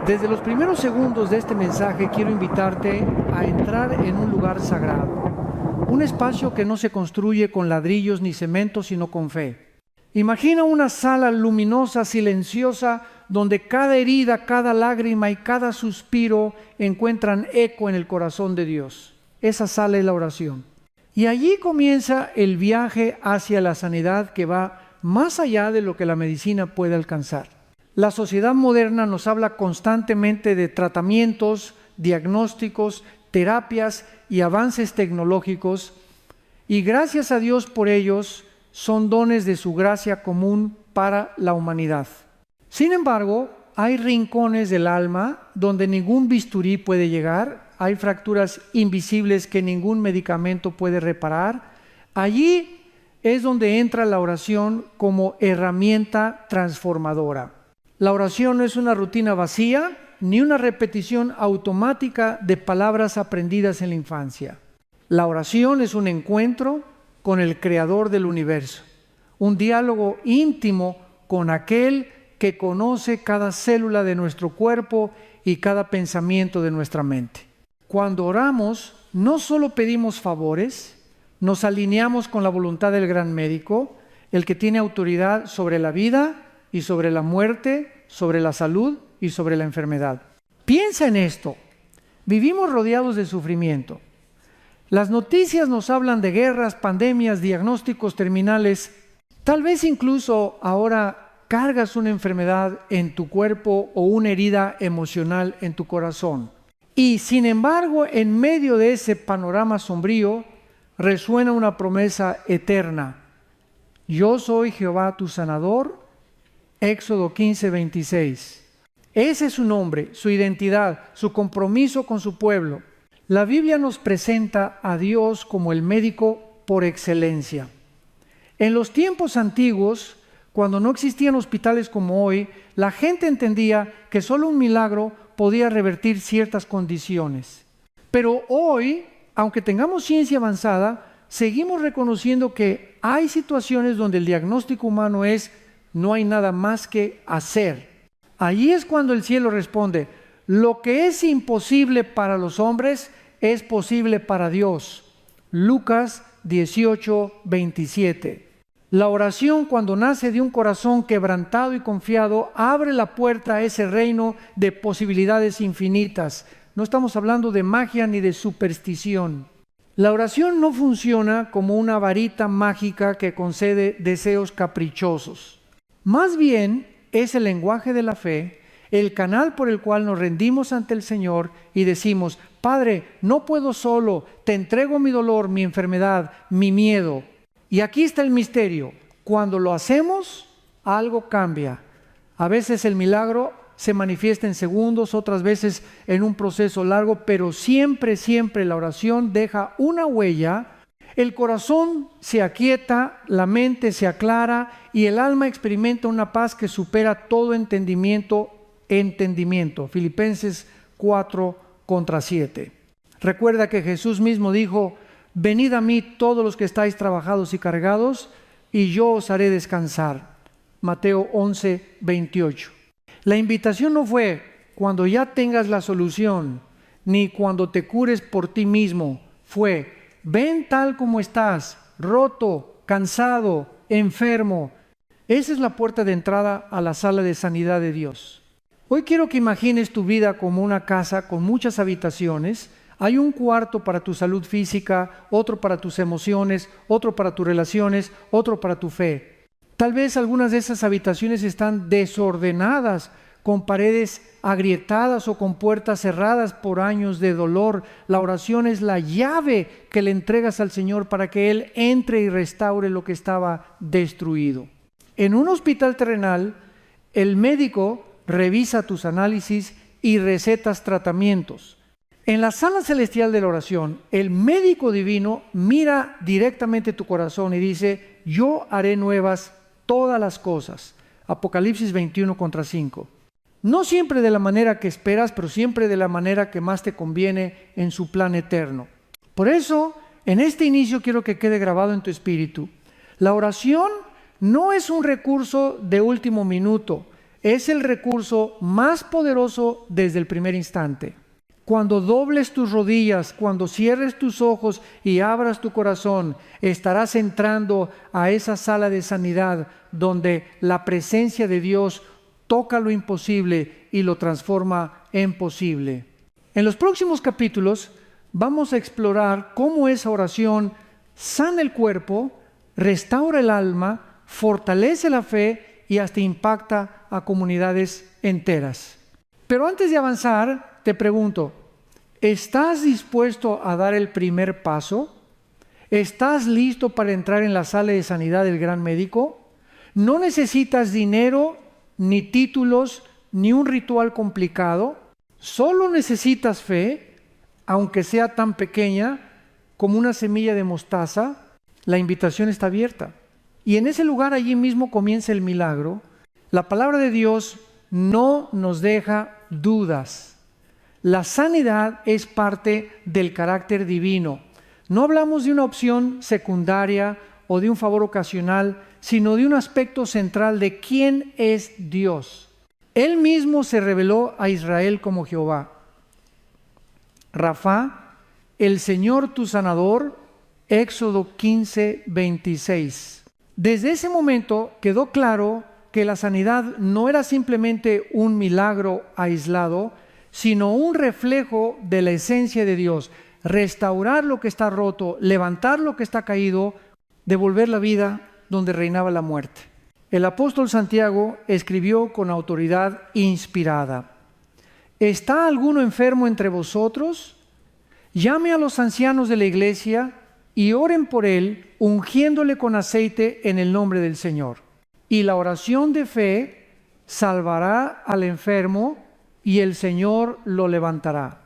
Desde los primeros segundos de este mensaje quiero invitarte a entrar en un lugar sagrado, un espacio que no se construye con ladrillos ni cemento, sino con fe. Imagina una sala luminosa, silenciosa, donde cada herida, cada lágrima y cada suspiro encuentran eco en el corazón de Dios. Esa sala es la oración. Y allí comienza el viaje hacia la sanidad que va más allá de lo que la medicina puede alcanzar. La sociedad moderna nos habla constantemente de tratamientos, diagnósticos, terapias y avances tecnológicos, y gracias a Dios por ellos son dones de su gracia común para la humanidad. Sin embargo, hay rincones del alma donde ningún bisturí puede llegar, hay fracturas invisibles que ningún medicamento puede reparar. Allí es donde entra la oración como herramienta transformadora. La oración no es una rutina vacía, ni una repetición automática de palabras aprendidas en la infancia. La oración es un encuentro con el Creador del universo, un diálogo íntimo con aquel que conoce cada célula de nuestro cuerpo y cada pensamiento de nuestra mente. Cuando oramos, no solo pedimos favores, nos alineamos con la voluntad del gran médico, el que tiene autoridad sobre la vida y sobre la muerte, sobre la salud y sobre la enfermedad. Piensa en esto. Vivimos rodeados de sufrimiento. Las noticias nos hablan de guerras, pandemias, diagnósticos terminales. Tal vez incluso ahora cargas una enfermedad en tu cuerpo o una herida emocional en tu corazón. Y sin embargo, en medio de ese panorama sombrío, resuena una promesa eterna. Yo soy Jehová tu sanador. Éxodo 15:26. Ese es su nombre, su identidad, su compromiso con su pueblo. La Biblia nos presenta a Dios como el médico por excelencia. En los tiempos antiguos, cuando no existían hospitales como hoy, la gente entendía que solo un milagro podía revertir ciertas condiciones. Pero hoy, aunque tengamos ciencia avanzada, seguimos reconociendo que hay situaciones donde el diagnóstico humano es: no hay nada más que hacer. Allí es cuando el cielo responde: lo que es imposible para los hombres es posible para Dios. Lucas 18:27. La oración, cuando nace de un corazón quebrantado y confiado, abre la puerta a ese reino de posibilidades infinitas. No estamos hablando de magia ni de superstición. La oración no funciona como una varita mágica que concede deseos caprichosos. Más bien es el lenguaje de la fe, el canal por el cual nos rendimos ante el Señor y decimos: Padre, no puedo solo, te entrego mi dolor, mi enfermedad, mi miedo. Y aquí está el misterio: cuando lo hacemos, algo cambia. A veces el milagro se manifiesta en segundos, otras veces en un proceso largo, pero siempre la oración deja una huella. El corazón se aquieta, la mente se aclara y el alma experimenta una paz que supera todo entendimiento. Filipenses 4:7. Recuerda que Jesús mismo dijo: venid a mí todos los que estáis trabajados y cargados, y yo os haré descansar. Mateo 11:28. La invitación no fue cuando ya tengas la solución, ni cuando te cures por ti mismo. Fue: ven tal como estás, roto, cansado, enfermo. Esa es la puerta de entrada a la sala de sanidad de Dios. Hoy quiero que imagines tu vida como una casa con muchas habitaciones. Hay un cuarto para tu salud física, otro para tus emociones, otro para tus relaciones, otro para tu fe. Tal vez algunas de esas habitaciones están desordenadas, con paredes agrietadas o con puertas cerradas por años de dolor. La oración es la llave que le entregas al Señor para que Él entre y restaure lo que estaba destruido. En un hospital terrenal, el médico revisa tus análisis y recetas tratamientos. En la sala celestial de la oración, el médico divino mira directamente tu corazón y dice: yo haré nuevas todas las cosas. Apocalipsis 21:5. No siempre de la manera que esperas, pero siempre de la manera que más te conviene en su plan eterno. Por eso, en este inicio quiero que quede grabado en tu espíritu: la oración no es un recurso de último minuto, es el recurso más poderoso desde el primer instante. Cuando dobles tus rodillas, cuando cierres tus ojos y abras tu corazón, estarás entrando a esa sala de sanidad donde la presencia de Dios toca lo imposible y lo transforma en posible. En los próximos capítulos vamos a explorar cómo esa oración sana el cuerpo, restaura el alma, fortalece la fe y hasta impacta a comunidades enteras. Pero antes de avanzar, te pregunto, ¿estás dispuesto a dar el primer paso? ¿Estás listo para entrar en la sala de sanidad del gran médico? No necesitas dinero, ni títulos, ni un ritual complicado. Solo necesitas fe, aunque sea tan pequeña como una semilla de mostaza. La invitación está abierta. Y en ese lugar, allí mismo comienza el milagro. La palabra de Dios no nos deja dudas. La sanidad es parte del carácter divino. No hablamos de una opción secundaria o de un favor ocasional, sino de un aspecto central de quién es Dios. Él mismo se reveló a Israel como Jehová. Rafa, el Señor tu sanador, Éxodo 15:26. Desde ese momento quedó claro que la sanidad no era simplemente un milagro aislado, sino un reflejo de la esencia de Dios. Restaurar lo que está roto, levantar lo que está caído, devolver la vida donde reinaba la muerte. El apóstol Santiago escribió con autoridad inspirada: ¿está alguno enfermo entre vosotros? Llame a los ancianos de la iglesia y oren por él, ungiéndole con aceite en el nombre del Señor. Y la oración de fe salvará al enfermo y el Señor lo levantará.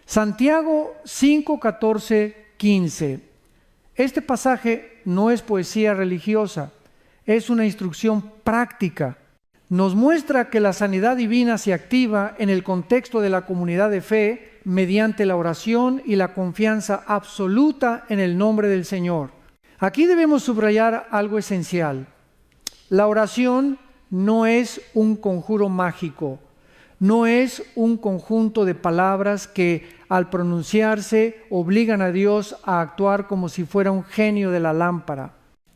Santiago 5, 14, 15. Este pasaje no es poesía religiosa, es una instrucción práctica. Nos muestra que la sanidad divina se activa en el contexto de la comunidad de fe mediante la oración y la confianza absoluta en el nombre del Señor. Aquí debemos subrayar algo esencial. La oración no es un conjuro mágico, no es un conjunto de palabras que al pronunciarse obligan a Dios a actuar como si fuera un genio de la lámpara.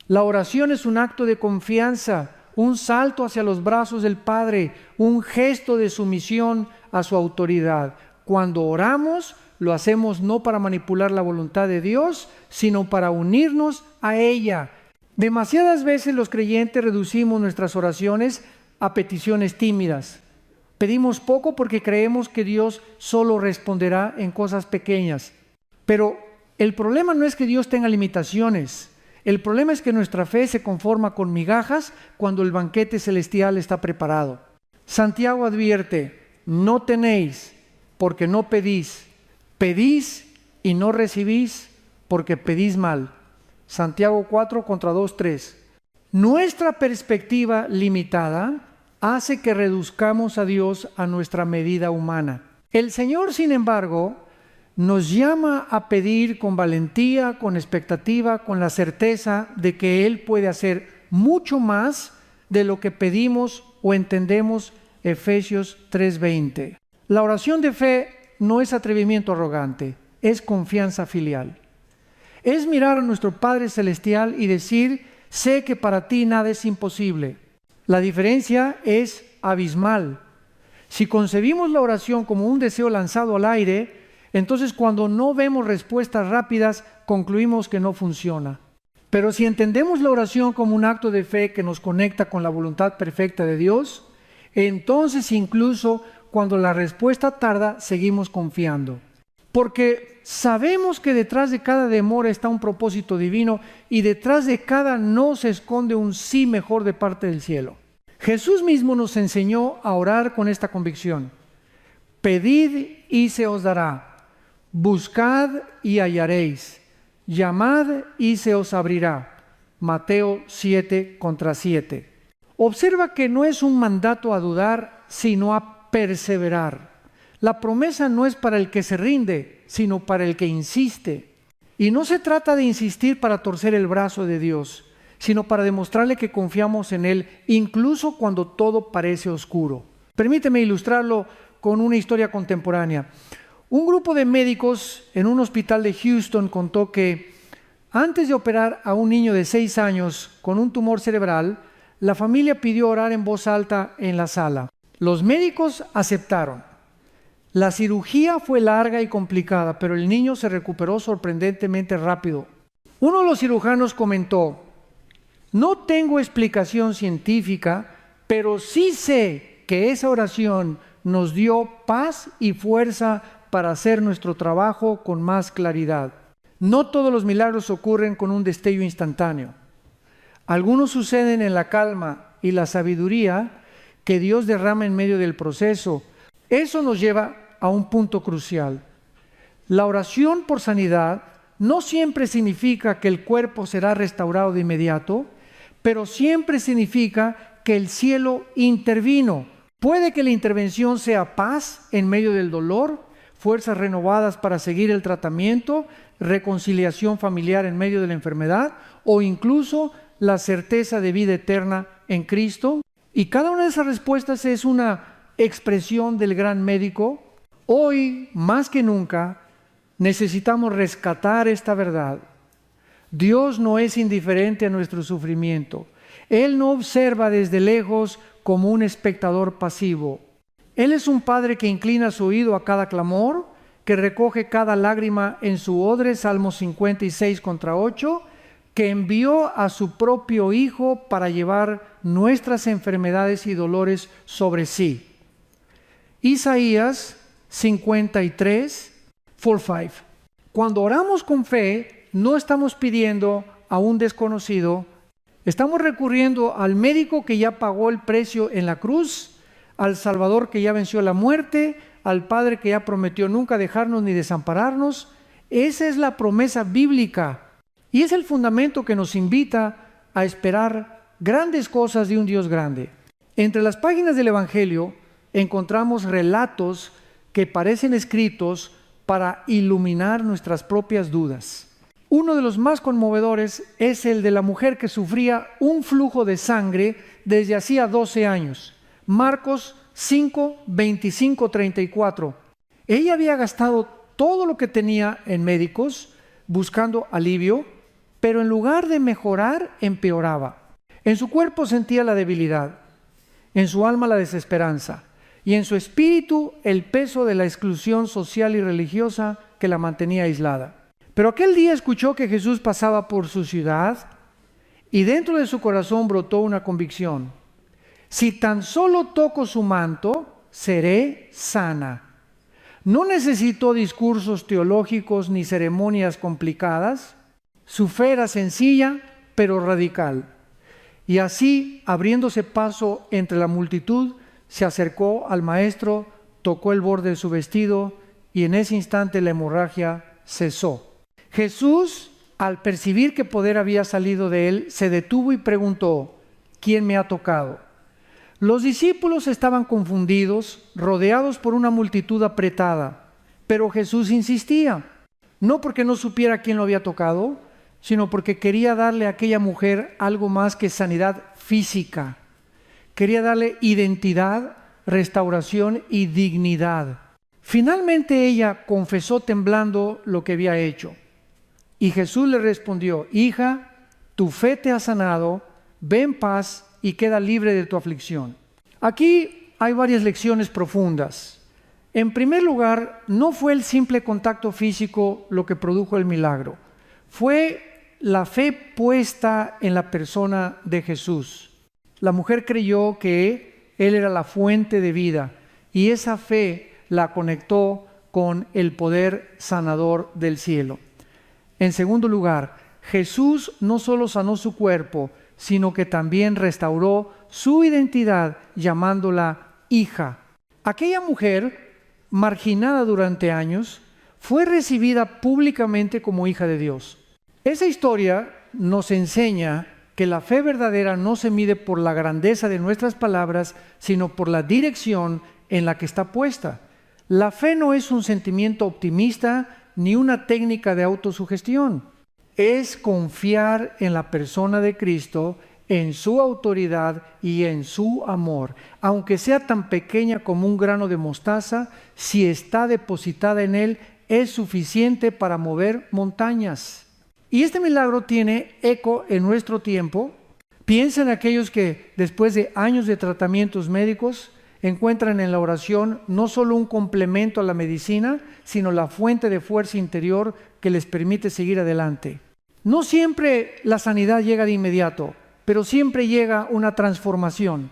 La oración es un acto de confianza, un salto hacia los brazos del Padre, un gesto de sumisión a su autoridad. Cuando oramos, lo hacemos no para manipular la voluntad de Dios, sino para unirnos a ella. Demasiadas veces los creyentes reducimos nuestras oraciones a peticiones tímidas. Pedimos poco porque creemos que Dios solo responderá en cosas pequeñas. Pero el problema no es que Dios tenga limitaciones. El problema es que nuestra fe se conforma con migajas cuando el banquete celestial está preparado. Santiago advierte: no tenéis porque no pedís. Pedís y no recibís porque pedís mal. Santiago 4 contra 2, 3. Nuestra perspectiva limitada hace que reduzcamos a Dios a nuestra medida humana. El Señor, sin embargo, nos llama a pedir con valentía, con expectativa, con la certeza de que Él puede hacer mucho más de lo que pedimos o entendemos. Efesios 3:20. La oración de fe no es atrevimiento arrogante, es confianza filial. Es mirar a nuestro Padre Celestial y decir: sé que para ti nada es imposible. La diferencia es abismal. Si concebimos la oración como un deseo lanzado al aire, entonces cuando no vemos respuestas rápidas, concluimos que no funciona. Pero si entendemos la oración como un acto de fe que nos conecta con la voluntad perfecta de Dios, entonces incluso cuando la respuesta tarda, seguimos confiando. Porque sabemos que detrás de cada demora está un propósito divino y detrás de cada no se esconde un sí mejor de parte del cielo. Jesús mismo nos enseñó a orar con esta convicción: pedid y se os dará, buscad y hallaréis, llamad y se os abrirá. Mateo 7 contra 7. Observa que no es un mandato a dudar, sino a perseverar. La promesa no es para el que se rinde, sino para el que insiste. Y no se trata de insistir para torcer el brazo de Dios, sino para demostrarle que confiamos en Él, incluso cuando todo parece oscuro. Permíteme ilustrarlo con una historia contemporánea. Un grupo de médicos en un hospital de Houston contó que antes de operar a un niño de 6 años con un tumor cerebral, la familia pidió orar en voz alta en la sala. Los médicos aceptaron. La cirugía fue larga y complicada, pero el niño se recuperó sorprendentemente rápido. Uno de los cirujanos comentó: no tengo explicación científica, pero sí sé que esa oración nos dio paz y fuerza para hacer nuestro trabajo con más claridad. No todos los milagros ocurren con un destello instantáneo. Algunos suceden en la calma y la sabiduría que Dios derrama en medio del proceso. Eso nos lleva a un punto crucial. La oración por sanidad no siempre significa que el cuerpo será restaurado de inmediato, pero siempre significa que el cielo intervino. Puede que la intervención sea paz en medio del dolor, fuerzas renovadas para seguir el tratamiento, reconciliación familiar en medio de la enfermedad, o incluso la certeza de vida eterna en Cristo. Y cada una de esas respuestas es una expresión del gran médico. Hoy, más que nunca, necesitamos rescatar esta verdad. Dios no es indiferente a nuestro sufrimiento. Él no observa desde lejos como un espectador pasivo. Él es un Padre que inclina su oído a cada clamor, que recoge cada lágrima en su odre, Salmos 56:8, que envió a su propio Hijo para llevar nuestras enfermedades y dolores sobre sí. Isaías 53:4-5. Cuando oramos con fe, no estamos pidiendo a un desconocido, estamos recurriendo al médico que ya pagó el precio en la cruz, al Salvador que ya venció la muerte, al Padre que ya prometió nunca dejarnos ni desampararnos. Esa es la promesa bíblica y es el fundamento que nos invita a esperar grandes cosas de un Dios grande. Entre las páginas del Evangelio encontramos relatos que parecen escritos para iluminar nuestras propias dudas. Uno de los más conmovedores es el de la mujer que sufría un flujo de sangre desde hacía 12 años. Marcos 5:25-34. Ella había gastado todo lo que tenía en médicos buscando alivio, pero en lugar de mejorar, empeoraba. En su cuerpo sentía la debilidad, en su alma la desesperanza y en su espíritu el peso de la exclusión social y religiosa que la mantenía aislada. Pero aquel día escuchó que Jesús pasaba por su ciudad y dentro de su corazón brotó una convicción: si tan solo toco su manto, seré sana. No necesitó discursos teológicos ni ceremonias complicadas. Su fe era sencilla, pero radical. Y así, abriéndose paso entre la multitud, se acercó al maestro, tocó el borde de su vestido y en ese instante la hemorragia cesó. Jesús, al percibir que poder había salido de él, se detuvo y preguntó: ¿quién me ha tocado? Los discípulos estaban confundidos, rodeados por una multitud apretada, pero Jesús insistía, no porque no supiera quién lo había tocado, sino porque quería darle a aquella mujer algo más que sanidad física. Quería darle identidad, restauración y dignidad. Finalmente ella confesó temblando lo que había hecho. Y Jesús le respondió: hija, tu fe te ha sanado, ve en paz y queda libre de tu aflicción. Aquí hay varias lecciones profundas. En primer lugar, no fue el simple contacto físico lo que produjo el milagro. Fue la fe puesta en la persona de Jesús. La mujer creyó que Él era la fuente de vida y esa fe la conectó con el poder sanador del cielo. En segundo lugar, Jesús no solo sanó su cuerpo, sino que también restauró su identidad llamándola hija. Aquella mujer, marginada durante años, fue recibida públicamente como hija de Dios. Esa historia nos enseña que la fe verdadera no se mide por la grandeza de nuestras palabras, sino por la dirección en la que está puesta. La fe no es un sentimiento optimista ni una técnica de autosugestión. es confiar en la persona de Cristo, en su autoridad y en su amor. Aunque sea tan pequeña como un grano de mostaza, si está depositada en Él, es suficiente para mover montañas. Y este milagro tiene eco en nuestro tiempo. Piensa en aquellos que después de años de tratamientos médicos encuentran en la oración no solo un complemento a la medicina, sino la fuente de fuerza interior que les permite seguir adelante. No siempre la sanidad llega de inmediato, pero siempre llega una transformación,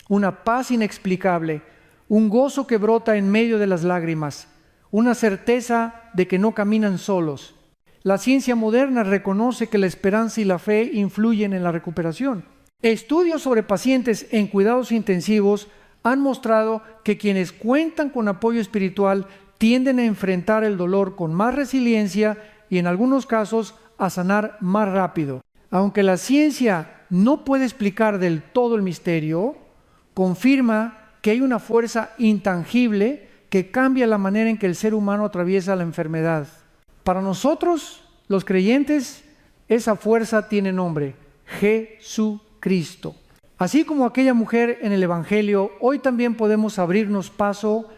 una paz inexplicable, un gozo que brota en medio de las lágrimas, una certeza de que no caminan solos. La ciencia moderna reconoce que la esperanza y la fe influyen en la recuperación. Estudios sobre pacientes en cuidados intensivos han mostrado que quienes cuentan con apoyo espiritual tienden a enfrentar el dolor con más resiliencia y en algunos casos a sanar más rápido. Aunque la ciencia no puede explicar del todo el misterio, confirma que hay una fuerza intangible que cambia la manera en que el ser humano atraviesa la enfermedad. Para nosotros, los creyentes, esa fuerza tiene nombre: Jesucristo. Así como aquella mujer en el Evangelio, hoy también podemos abrirnos paso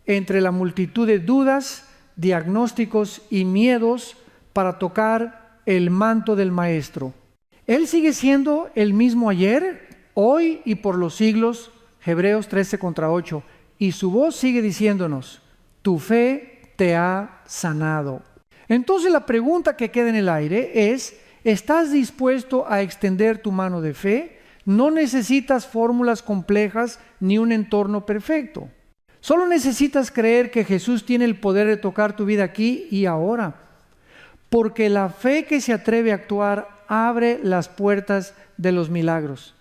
entre la multitud de dudas, diagnósticos y miedos para tocar el manto del Maestro. Él sigue siendo el mismo ayer, hoy y por los siglos, Hebreos 13:8, y su voz sigue diciéndonos: tu fe te ha sanado. Entonces la pregunta que queda en el aire es: ¿estás dispuesto a extender tu mano de fe? No necesitas fórmulas complejas ni un entorno perfecto. Solo necesitas creer que Jesús tiene el poder de tocar tu vida aquí y ahora. Porque la fe que se atreve a actuar abre las puertas de los milagros.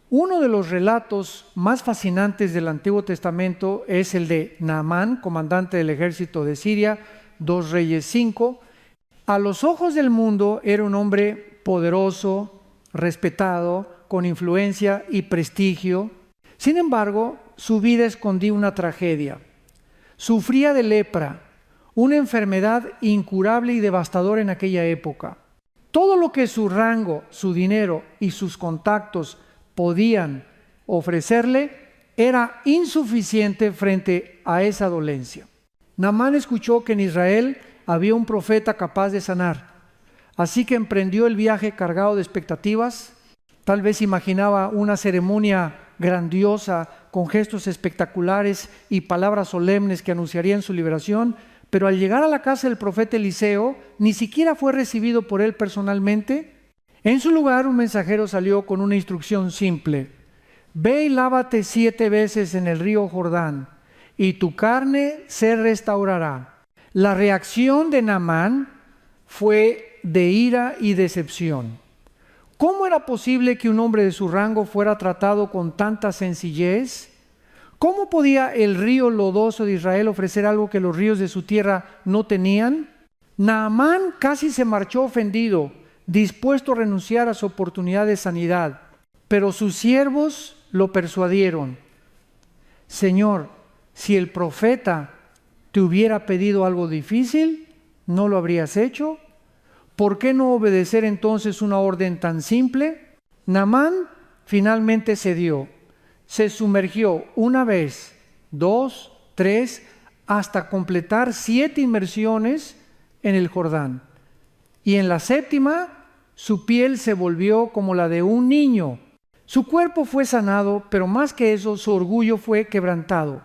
Uno de los relatos más fascinantes del Antiguo Testamento es el de Naamán, comandante del ejército de Siria, 2 Reyes 5. A los ojos del mundo era un hombre poderoso, respetado, con influencia y prestigio. Sin embargo, su vida escondía una tragedia. Sufría de lepra, una enfermedad incurable y devastadora en aquella época. Todo lo que su rango, su dinero y sus contactos podían ofrecerle era insuficiente frente a esa dolencia. Naamán escuchó que en Israel había un profeta capaz de sanar, así que emprendió el viaje cargado de expectativas. Tal vez imaginaba una ceremonia grandiosa con gestos espectaculares y palabras solemnes que anunciarían su liberación, pero al llegar a la casa del profeta Eliseo, ni siquiera fue recibido por él personalmente. En su lugar, un mensajero salió con una instrucción simple: ve y lávate 7 veces en el río Jordán, y tu carne se restaurará. La reacción de Naamán fue de ira y decepción. ¿Cómo era posible que un hombre de su rango fuera tratado con tanta sencillez? ¿Cómo podía el río lodoso de Israel ofrecer algo que los ríos de su tierra no tenían? Naamán casi se marchó ofendido, dispuesto a renunciar a su oportunidad de sanidad, pero sus siervos lo persuadieron: Señor, si el profeta te hubiera pedido algo difícil, ¿no lo habrías hecho? ¿Por qué no obedecer entonces una orden tan simple? Naamán finalmente cedió. Se sumergió 1 vez, 2, 3, hasta completar 7 inmersiones en el Jordán. Y en la 7ª, su piel se volvió como la de un niño. Su cuerpo fue sanado, pero más que eso, su orgullo fue quebrantado.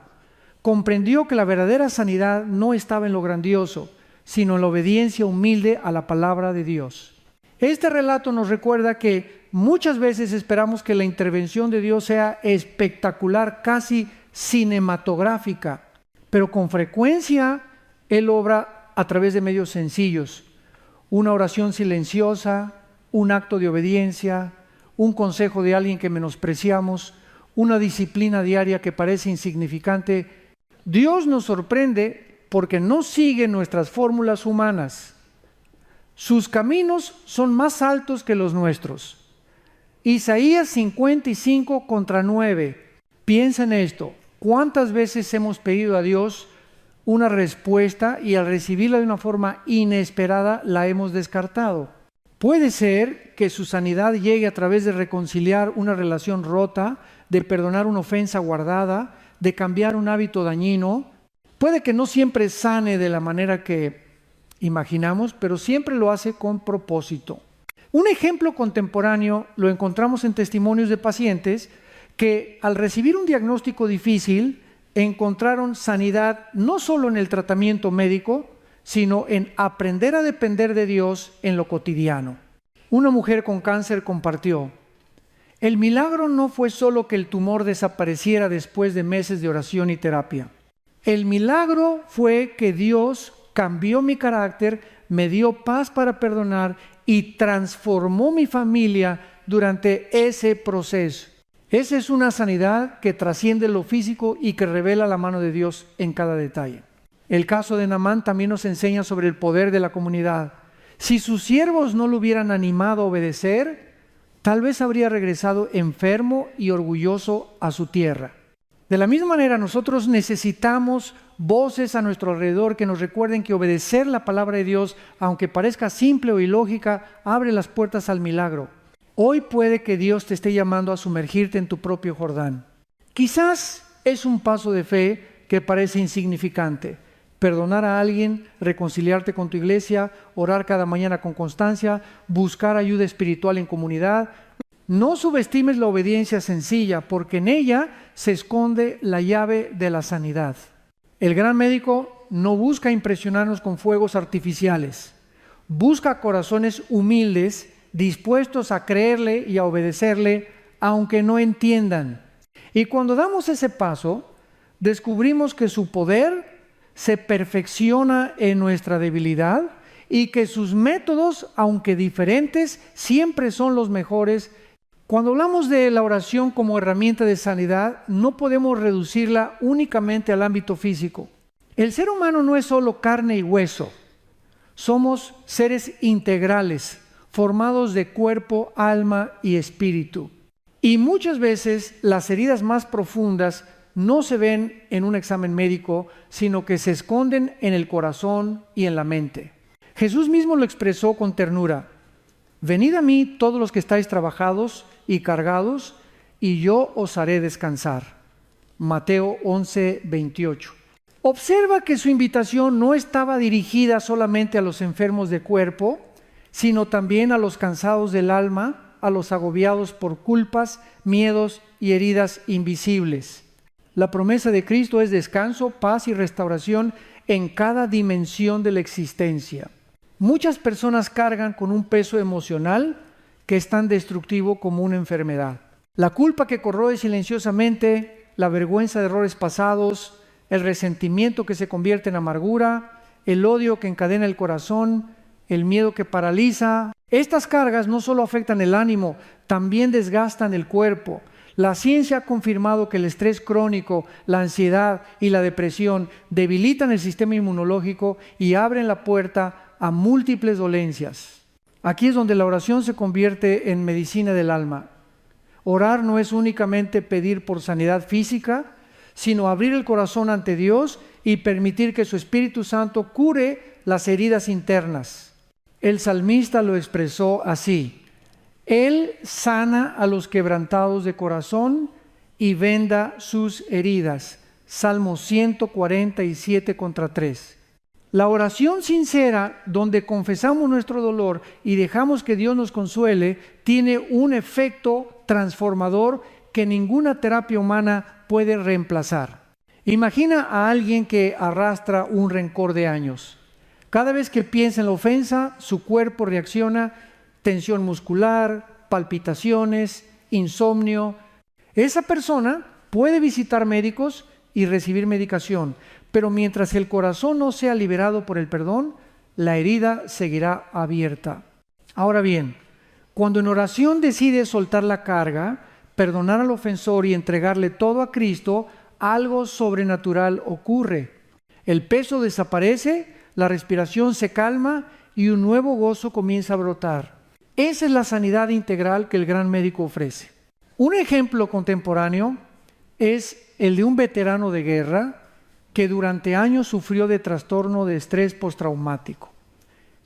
Comprendió que la verdadera sanidad no estaba en lo grandioso, sino en la obediencia humilde a la palabra de Dios. Este relato nos recuerda que muchas veces esperamos que la intervención de Dios sea espectacular, casi cinematográfica, pero con frecuencia Él obra a través de medios sencillos: una oración silenciosa, un acto de obediencia, un consejo de alguien que menospreciamos, una disciplina diaria que parece insignificante. Dios nos sorprende porque no sigue nuestras fórmulas humanas. Sus caminos son más altos que los nuestros. Isaías 55:9. Piensa en esto: ¿cuántas veces hemos pedido a Dios una respuesta y al recibirla de una forma inesperada la hemos descartado? Puede ser que su sanidad llegue a través de reconciliar una relación rota, de perdonar una ofensa guardada, de cambiar un hábito dañino. Puede que no siempre sane de la manera que imaginamos, pero siempre lo hace con propósito. Un ejemplo contemporáneo lo encontramos en testimonios de pacientes que al recibir un diagnóstico difícil encontraron sanidad no solo en el tratamiento médico, sino en aprender a depender de Dios en lo cotidiano. Una mujer con cáncer compartió: el milagro no fue solo que el tumor desapareciera después de meses de oración y terapia. El milagro fue que Dios cambió mi carácter, me dio paz para perdonar y transformó mi familia durante ese proceso. Esa es una sanidad que trasciende lo físico y que revela la mano de Dios en cada detalle. El caso de Naamán también nos enseña sobre el poder de la comunidad. Si sus siervos no lo hubieran animado a obedecer, tal vez habría regresado enfermo y orgulloso a su tierra. De la misma manera, nosotros necesitamos voces a nuestro alrededor que nos recuerden que obedecer la palabra de Dios, aunque parezca simple o ilógica, abre las puertas al milagro. Hoy puede que Dios te esté llamando a sumergirte en tu propio Jordán. Quizás es un paso de fe que parece insignificante. Perdonar a alguien, reconciliarte con tu iglesia, orar cada mañana con constancia, buscar ayuda espiritual en comunidad. No subestimes la obediencia sencilla, porque en ella se esconde la llave de la sanidad. El gran médico no busca impresionarnos con fuegos artificiales. Busca corazones humildes, dispuestos a creerle y a obedecerle, aunque no entiendan. Y cuando damos ese paso, descubrimos que su poder se perfecciona en nuestra debilidad y que sus métodos, aunque diferentes, siempre son los mejores. Cuando hablamos de la oración como herramienta de sanidad, no podemos reducirla únicamente al ámbito físico. El ser humano no es solo carne y hueso. Somos seres integrales, formados de cuerpo, alma y espíritu. Y muchas veces las heridas más profundas no se ven en un examen médico, sino que se esconden en el corazón y en la mente. Jesús mismo lo expresó con ternura: venid a mí todos los que estáis trabajados y cargados, y yo os haré descansar. Mateo 11:28. Observa que su invitación no estaba dirigida solamente a los enfermos de cuerpo, sino también a los cansados del alma, a los agobiados por culpas, miedos y heridas invisibles. La promesa de Cristo es descanso, paz y restauración en cada dimensión de la existencia. Muchas personas cargan con un peso emocional que es tan destructivo como una enfermedad. La culpa que corroe silenciosamente, la vergüenza de errores pasados, el resentimiento que se convierte en amargura, el odio que encadena el corazón, el miedo que paraliza. Estas cargas no solo afectan el ánimo, también desgastan el cuerpo. La ciencia ha confirmado que el estrés crónico, la ansiedad y la depresión debilitan el sistema inmunológico y abren la puerta a múltiples dolencias. Aquí es donde la oración se convierte en medicina del alma. Orar no es únicamente pedir por sanidad física, sino abrir el corazón ante Dios y permitir que su Espíritu Santo cure las heridas internas. El salmista lo expresó así: Él sana a los quebrantados de corazón y venda sus heridas. Salmo 147:3. La oración sincera, donde confesamos nuestro dolor y dejamos que Dios nos consuele, tiene un efecto transformador que ninguna terapia humana puede reemplazar. Imagina a alguien que arrastra un rencor de años. Cada vez que piensa en la ofensa, su cuerpo reacciona: tensión muscular, palpitaciones, insomnio. Esa persona puede visitar médicos y recibir medicación, pero mientras el corazón no sea liberado por el perdón, la herida seguirá abierta. Ahora bien, cuando en oración decides soltar la carga, perdonar al ofensor y entregarle todo a Cristo, algo sobrenatural ocurre. El peso desaparece, la respiración se calma y un nuevo gozo comienza a brotar. Esa es la sanidad integral que el gran médico ofrece. Un ejemplo contemporáneo es el de un veterano de guerra que durante años sufrió de trastorno de estrés postraumático.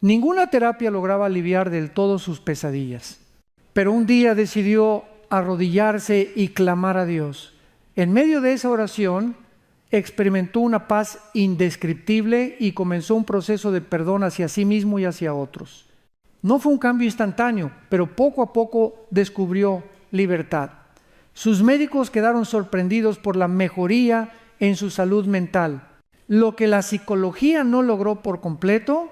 Ninguna terapia lograba aliviar del todo sus pesadillas. Pero un día decidió arrodillarse y clamar a Dios. En medio de esa oración, experimentó una paz indescriptible y comenzó un proceso de perdón hacia sí mismo y hacia otros. No fue un cambio instantáneo, pero poco a poco descubrió libertad. Sus médicos quedaron sorprendidos por la mejoría en su salud mental. Lo que la psicología no logró por completo,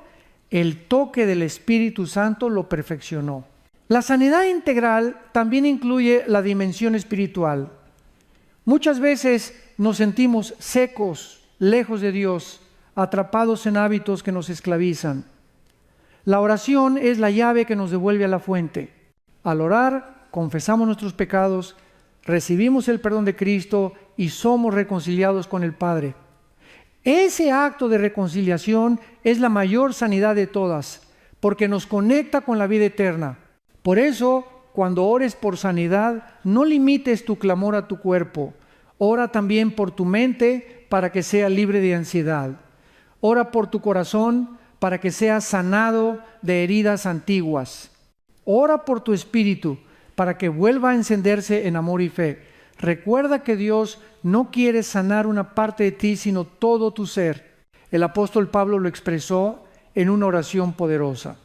el toque del Espíritu Santo lo perfeccionó. La sanidad integral también incluye la dimensión espiritual. Muchas veces nos sentimos secos, lejos de Dios, atrapados en hábitos que nos esclavizan. La oración es la llave que nos devuelve a la fuente. Al orar, confesamos nuestros pecados, recibimos el perdón de Cristo y somos reconciliados con el Padre. Ese acto de reconciliación es la mayor sanidad de todas, porque nos conecta con la vida eterna. Por eso, cuando ores por sanidad, no limites tu clamor a tu cuerpo. Ora también por tu mente para que sea libre de ansiedad. Ora por tu corazón para que sea sanado de heridas antiguas. Ora por tu espíritu para que vuelva a encenderse en amor y fe. Recuerda que Dios no quiere sanar una parte de ti, sino todo tu ser. El apóstol Pablo lo expresó en una oración poderosa.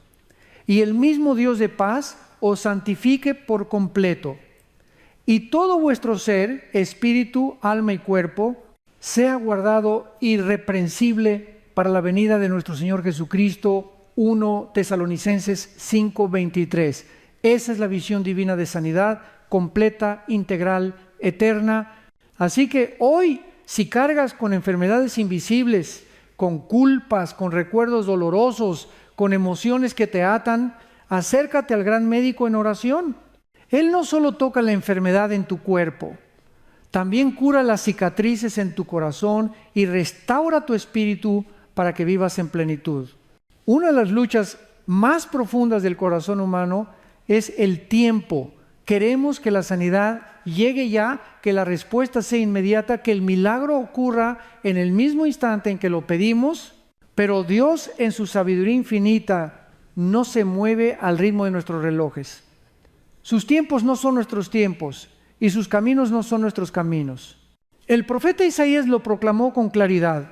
Y el mismo Dios de paz os santifique por completo, y todo vuestro ser, espíritu, alma y cuerpo, sea guardado irreprensible para la venida de nuestro Señor Jesucristo. 1 Tesalonicenses 5:23. Esa es la visión divina de sanidad, completa, integral, eterna. Así que hoy, si cargas con enfermedades invisibles, con culpas, con recuerdos dolorosos, con emociones que te atan, acércate al gran médico en oración. Él no solo toca la enfermedad en tu cuerpo, también cura las cicatrices en tu corazón y restaura tu espíritu para que vivas en plenitud. Una de las luchas más profundas del corazón humano es el tiempo. Queremos que la sanidad llegue ya, que la respuesta sea inmediata, que el milagro ocurra en el mismo instante en que lo pedimos, pero Dios en su sabiduría infinita no se mueve al ritmo de nuestros relojes. Sus tiempos no son nuestros tiempos y sus caminos no son nuestros caminos. El profeta Isaías lo proclamó con claridad: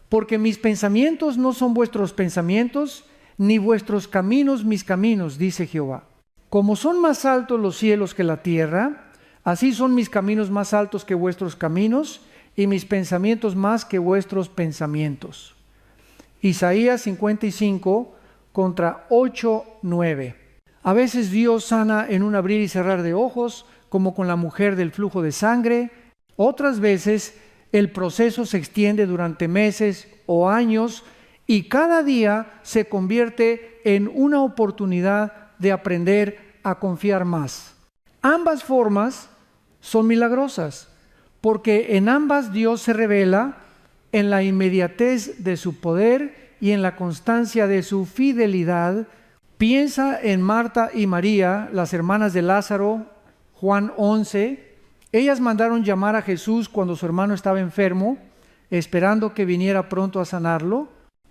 porque mis pensamientos no son vuestros pensamientos, ni vuestros caminos mis caminos, dice Jehová. Como son más altos los cielos que la tierra, así son mis caminos más altos que vuestros caminos, y mis pensamientos más que vuestros pensamientos. Isaías 55 contra 8:9. A veces Dios sana en un abrir y cerrar de ojos, como con la mujer del flujo de sangre. Otras veces el proceso se extiende durante meses o años y cada día se convierte en una oportunidad de aprender a confiar más. Ambas formas son milagrosas, porque en ambas Dios se revela en la inmediatez de su poder y en la constancia de su fidelidad. Piensa en Marta y María, las hermanas de Lázaro, Juan 11. Ellas mandaron llamar a Jesús cuando su hermano estaba enfermo, esperando que viniera pronto a sanarlo,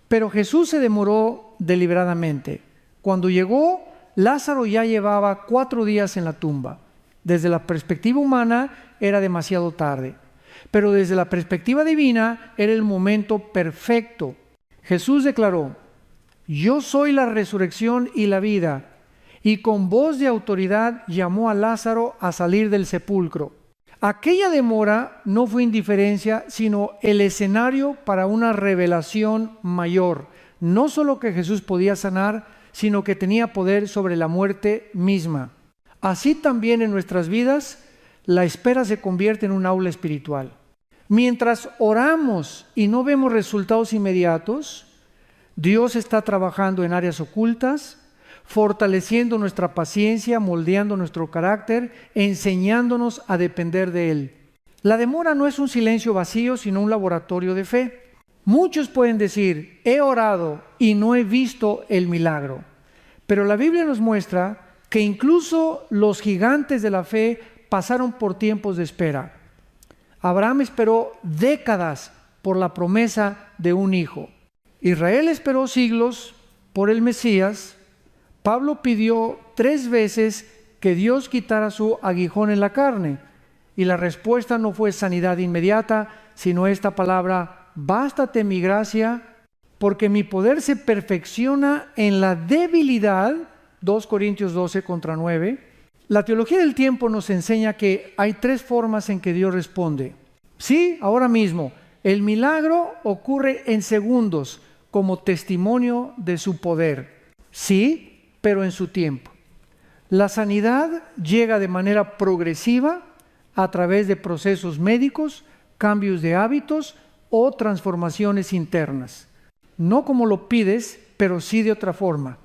pero Jesús se demoró deliberadamente. Cuando llegó, Lázaro ya llevaba 4 días en la tumba. Desde la perspectiva humana era demasiado tarde, pero desde la perspectiva divina era el momento perfecto. Jesús declaró: yo soy la resurrección y la vida, y con voz de autoridad llamó a Lázaro a salir del sepulcro. Aquella demora no fue indiferencia, sino el escenario para una revelación mayor. No solo que Jesús podía sanar, sino que tenía poder sobre la muerte misma. Así también en nuestras vidas, la espera se convierte en un aula espiritual. Mientras oramos y no vemos resultados inmediatos, Dios está trabajando en áreas ocultas, fortaleciendo nuestra paciencia, moldeando nuestro carácter, enseñándonos a depender de Él. La demora no es un silencio vacío, sino un laboratorio de fe. Muchos pueden decir: he orado y no he visto el milagro. Pero la Biblia nos muestra que incluso los gigantes de la fe pasaron por tiempos de espera. Abraham esperó décadas por la promesa de un hijo. Israel esperó siglos por el Mesías, Pablo pidió 3 veces que Dios quitara su aguijón en la carne, y la respuesta no fue sanidad inmediata, sino esta palabra: bástate mi gracia, porque mi poder se perfecciona en la debilidad. 2 Corintios 12:9. La teología del tiempo nos enseña que hay 3 formas en que Dios responde. Sí, ahora mismo, el milagro ocurre en segundos como testimonio de su poder. Sí, pero en su tiempo. La sanidad llega de manera progresiva a través de procesos médicos, cambios de hábitos o transformaciones internas. No como lo pides, pero sí de otra forma.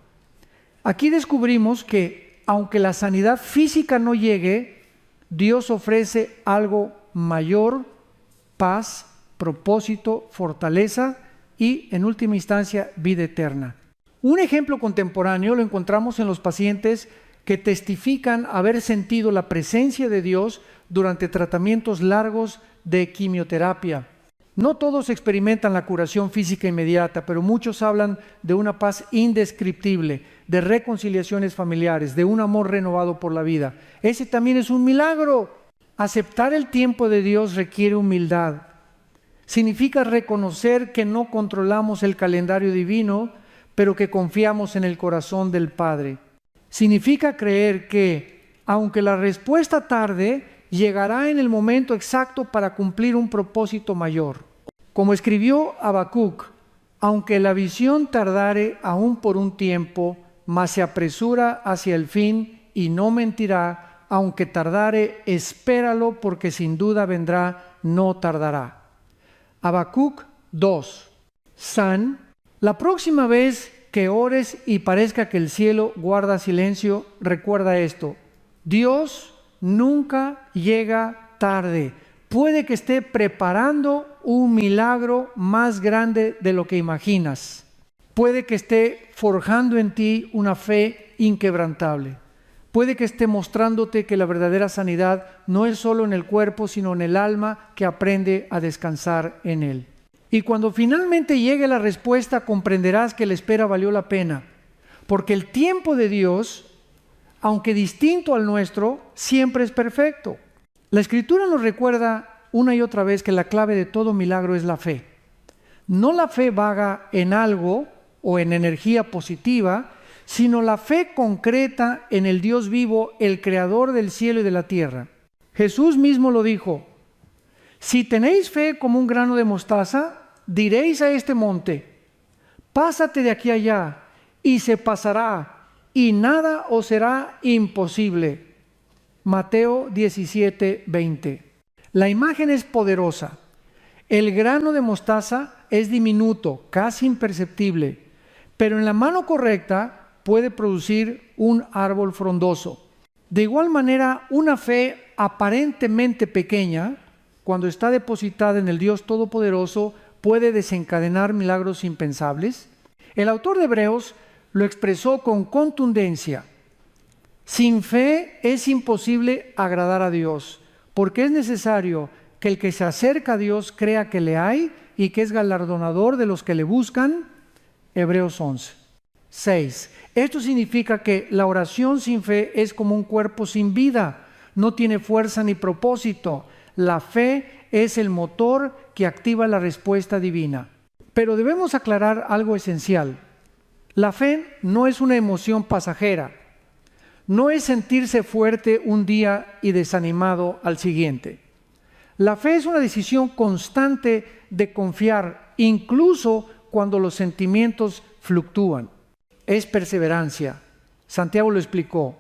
Aquí descubrimos que, aunque la sanidad física no llegue, Dios ofrece algo mayor: paz, propósito, fortaleza y, en última instancia, vida eterna. Un ejemplo contemporáneo lo encontramos en los pacientes que testifican haber sentido la presencia de Dios durante tratamientos largos de quimioterapia. No todos experimentan la curación física inmediata, pero muchos hablan de una paz indescriptible, de reconciliaciones familiares, de un amor renovado por la vida. Ese también es un milagro. Aceptar el tiempo de Dios requiere humildad. Significa reconocer que no controlamos el calendario divino, pero que confiamos en el corazón del Padre. Significa creer que, aunque la respuesta tarde, llegará en el momento exacto para cumplir un propósito mayor. Como escribió Habacuc: aunque la visión tardare aún por un tiempo, mas se apresura hacia el fin y no mentirá. Aunque tardare, espéralo, porque sin duda vendrá, no tardará. Habacuc 2. San, la próxima vez que ores y parezca que el cielo guarda silencio, recuerda esto: Dios nunca llega tarde. Puede que esté preparando un milagro más grande de lo que imaginas. Puede que esté forjando en ti una fe inquebrantable. Puede que esté mostrándote que la verdadera sanidad no es solo en el cuerpo, sino en el alma que aprende a descansar en Él. Y cuando finalmente llegue la respuesta, comprenderás que la espera valió la pena, porque el tiempo de Dios, aunque distinto al nuestro, siempre es perfecto. La Escritura nos recuerda una y otra vez que la clave de todo milagro es la fe. No la fe vaga en algo o en energía positiva, sino la fe concreta en el Dios vivo, el creador del cielo y de la tierra. Jesús mismo lo dijo: si tenéis fe como un grano de mostaza, diréis a este monte: pásate de aquí allá, y se pasará, y nada os será imposible. Mateo 17:20. La imagen es poderosa. El grano de mostaza es diminuto, casi imperceptible, pero en la mano correcta puede producir un árbol frondoso. De igual manera, una fe aparentemente pequeña, cuando está depositada en el Dios Todopoderoso, puede desencadenar milagros impensables. El autor de Hebreos lo expresó con contundencia: sin fe es imposible agradar a Dios, porque es necesario que el que se acerca a Dios crea que le hay y que es galardonador de los que le buscan. Hebreos 11:6. Esto significa que la oración sin fe es como un cuerpo sin vida, no tiene fuerza ni propósito. La fe es el motor que activa la respuesta divina. Pero debemos aclarar algo esencial. La fe no es una emoción pasajera. No es sentirse fuerte un día y desanimado al siguiente. La fe es una decisión constante de confiar, incluso cuando los sentimientos fluctúan. Es perseverancia. Santiago lo explicó.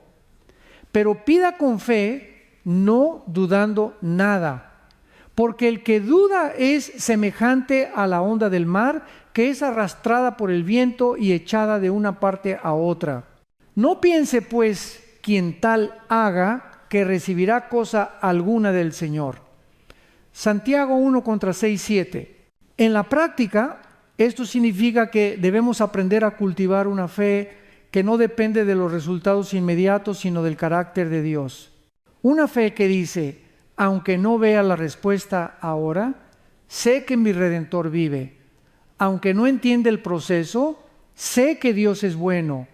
Pero pida con fe, no dudando nada. Porque el que duda es semejante a la onda del mar, que es arrastrada por el viento y echada de una parte a otra. No piense, pues, quien tal haga, que recibirá cosa alguna del Señor. Santiago 1:6-7. En la práctica, esto significa que debemos aprender a cultivar una fe que no depende de los resultados inmediatos, sino del carácter de Dios. Una fe que dice: aunque no vea la respuesta ahora, sé que mi Redentor vive. Aunque no entienda el proceso, Sé que Dios es bueno.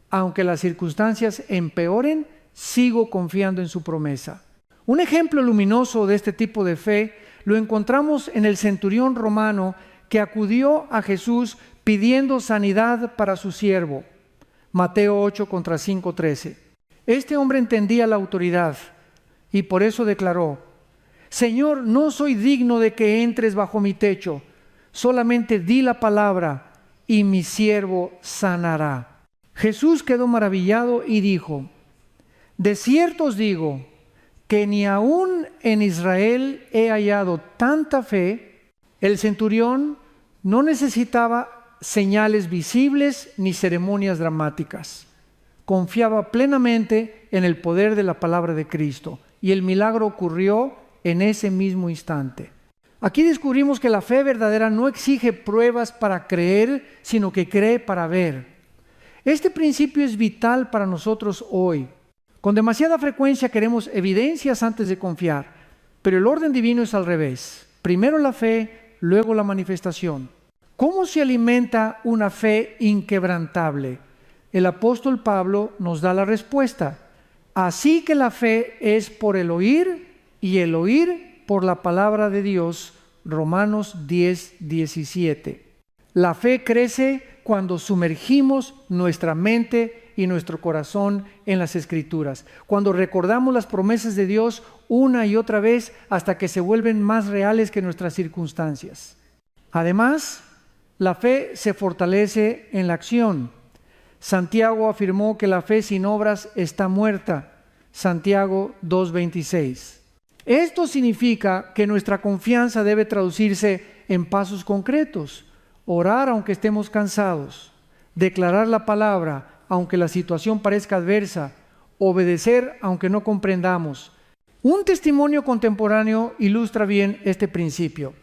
Aunque las circunstancias empeoren, sigo confiando en su promesa. Un ejemplo luminoso de este tipo de fe lo encontramos en el centurión romano que acudió a Jesús pidiendo sanidad para su siervo. Mateo 8 contra 5:13. Este hombre entendía la autoridad y por eso declaró: Señor, no soy digno de que entres bajo mi techo, solamente di la palabra y mi siervo sanará. Jesús quedó maravillado y dijo: de cierto os digo que ni aún en Israel he hallado tanta fe. El centurión no necesitaba señales visibles ni ceremonias dramáticas. Confiaba plenamente en el poder de la palabra de Cristo y el milagro ocurrió en ese mismo instante. Aquí descubrimos que la fe verdadera no exige pruebas para creer, sino que cree para ver. Este principio es vital para nosotros hoy. Con demasiada frecuencia queremos evidencias antes de confiar, pero el orden divino es al revés. Primero la fe, luego la manifestación. ¿Cómo se alimenta una fe inquebrantable? El apóstol Pablo nos da la respuesta. Así que la fe es por el oír y el oír por la palabra de Dios. Romanos 10:17. La fe crece cuando sumergimos nuestra mente y nuestro corazón en las Escrituras, cuando recordamos las promesas de Dios una y otra vez hasta que se vuelven más reales que nuestras circunstancias. Además, la fe se fortalece en la acción. Santiago afirmó que la fe sin obras está muerta. Santiago 2:26. Esto significa que nuestra confianza debe traducirse en pasos concretos: orar aunque estemos cansados, declarar la palabra aunque la situación parezca adversa, obedecer aunque no comprendamos. Un testimonio contemporáneo ilustra bien este principio.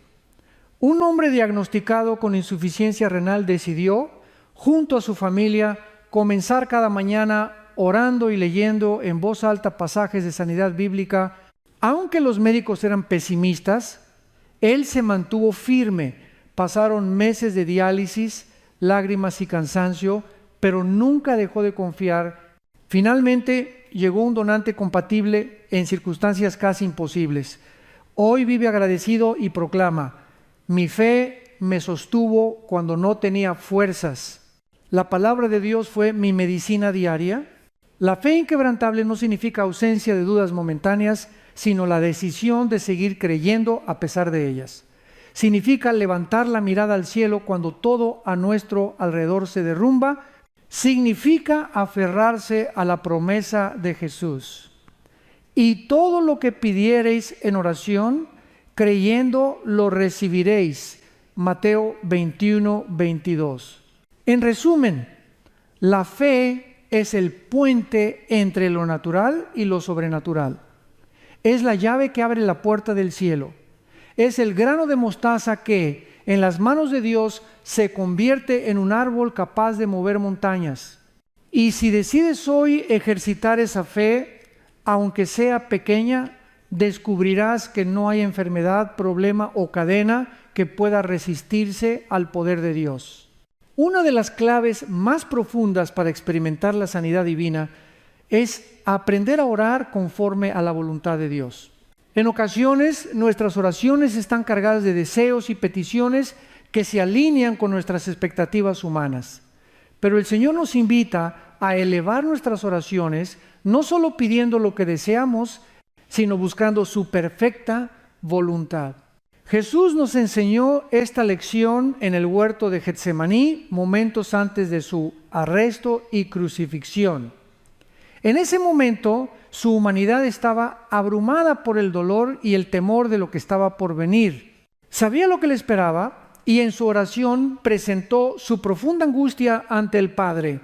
Un hombre diagnosticado con insuficiencia renal decidió, junto a su familia, comenzar cada mañana orando y leyendo en voz alta pasajes de sanidad bíblica. Aunque los médicos eran pesimistas, él se mantuvo firme. Pasaron meses de diálisis, lágrimas y cansancio, pero nunca dejó de confiar. Finalmente llegó un donante compatible en circunstancias casi imposibles. Hoy vive agradecido y proclama: mi fe me sostuvo cuando no tenía fuerzas. La palabra de Dios fue mi medicina diaria. La fe inquebrantable no significa ausencia de dudas momentáneas, sino la decisión de seguir creyendo a pesar de ellas. Significa levantar la mirada al cielo cuando todo a nuestro alrededor se derrumba. Significa aferrarse a la promesa de Jesús. Y todo lo que pidiereis en oración, creyendo, lo recibiréis. Mateo 21:22. En resumen, la fe es el puente entre lo natural y lo sobrenatural. Es la llave que abre la puerta del cielo. Es el grano de mostaza que, en las manos de Dios, se convierte en un árbol capaz de mover montañas. Y si decides hoy ejercitar esa fe, aunque sea pequeña, descubrirás que no hay enfermedad, problema o cadena que pueda resistirse al poder de Dios. Una de las claves más profundas para experimentar la sanidad divina es aprender a orar conforme a la voluntad de Dios. En ocasiones, nuestras oraciones están cargadas de deseos y peticiones que se alinean con nuestras expectativas humanas. Pero el Señor nos invita a elevar nuestras oraciones, no solo pidiendo lo que deseamos, sino buscando su perfecta voluntad. Jesús nos enseñó esta lección en el huerto de Getsemaní, momentos antes de su arresto y crucifixión. En ese momento, su humanidad estaba abrumada por el dolor y el temor de lo que estaba por venir. Sabía lo que le esperaba y en su oración presentó su profunda angustia ante el Padre.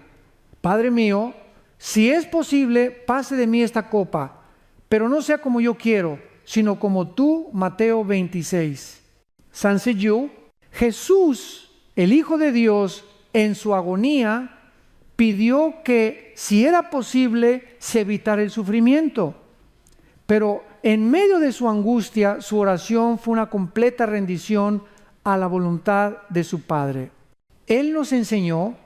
Padre mío, si es posible, pase de mí esta copa, pero no sea como yo quiero, sino como tú. Mateo 26. Saint-Séjour, Jesús, el Hijo de Dios, en su agonía, pidió que, si era posible, se evitara el sufrimiento. Pero en medio de su angustia, su oración fue una completa rendición a la voluntad de su Padre. Él nos enseñó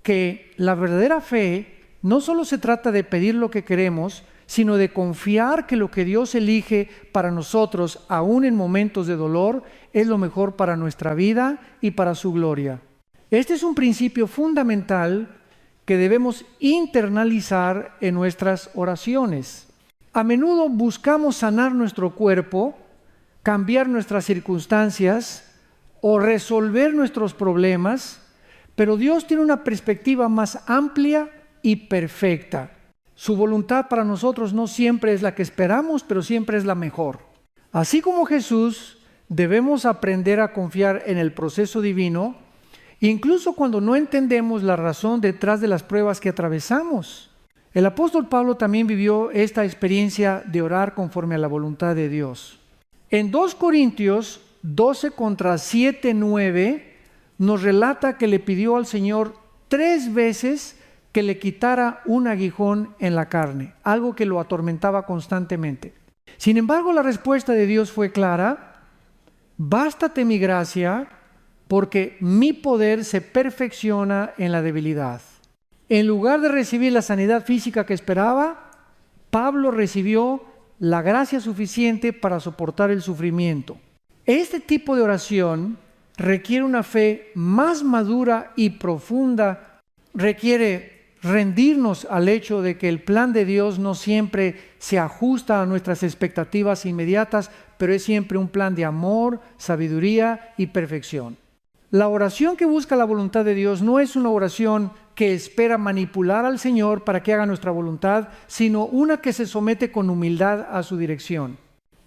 que la verdadera fe no solo se trata de pedir lo que queremos, sino de confiar que lo que Dios elige para nosotros, aún en momentos de dolor, es lo mejor para nuestra vida y para su gloria. Este es un principio fundamental que debemos internalizar en nuestras oraciones. A menudo buscamos sanar nuestro cuerpo, cambiar nuestras circunstancias o resolver nuestros problemas, pero Dios tiene una perspectiva más amplia y perfecta. Su voluntad para nosotros no siempre es la que esperamos, pero siempre es la mejor. Así como Jesús, debemos aprender a confiar en el proceso divino, incluso cuando no entendemos la razón detrás de las pruebas que atravesamos. El apóstol Pablo también vivió esta experiencia de orar conforme a la voluntad de Dios. En 2 Corintios 12 contra 7, 9, nos relata que le pidió al Señor 3 veces que le quitara un aguijón en la carne, algo que lo atormentaba constantemente. Sin embargo, la respuesta de Dios fue clara: bástate mi gracia, porque mi poder se perfecciona en la debilidad. En lugar de recibir la sanidad física que esperaba, Pablo recibió la gracia suficiente para soportar el sufrimiento. Este tipo de oración requiere una fe más madura y profunda, requiere rendirnos al hecho de que el plan de Dios no siempre se ajusta a nuestras expectativas inmediatas, pero es siempre un plan de amor, sabiduría y perfección. La oración que busca la voluntad de Dios no es una oración que espera manipular al Señor para que haga nuestra voluntad, sino una que se somete con humildad a su dirección.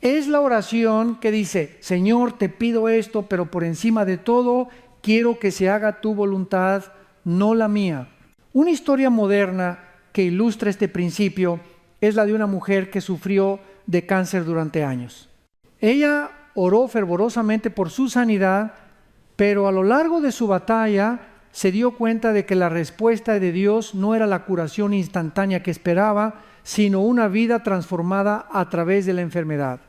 Es la oración que dice: Señor, te pido esto, pero por encima de todo, quiero que se haga tu voluntad, no la mía. Una historia moderna que ilustra este principio es la de una mujer que sufrió de cáncer durante años. Ella oró fervorosamente por su sanidad, pero a lo largo de su batalla se dio cuenta de que la respuesta de Dios no era la curación instantánea que esperaba, sino una vida transformada a través de la enfermedad.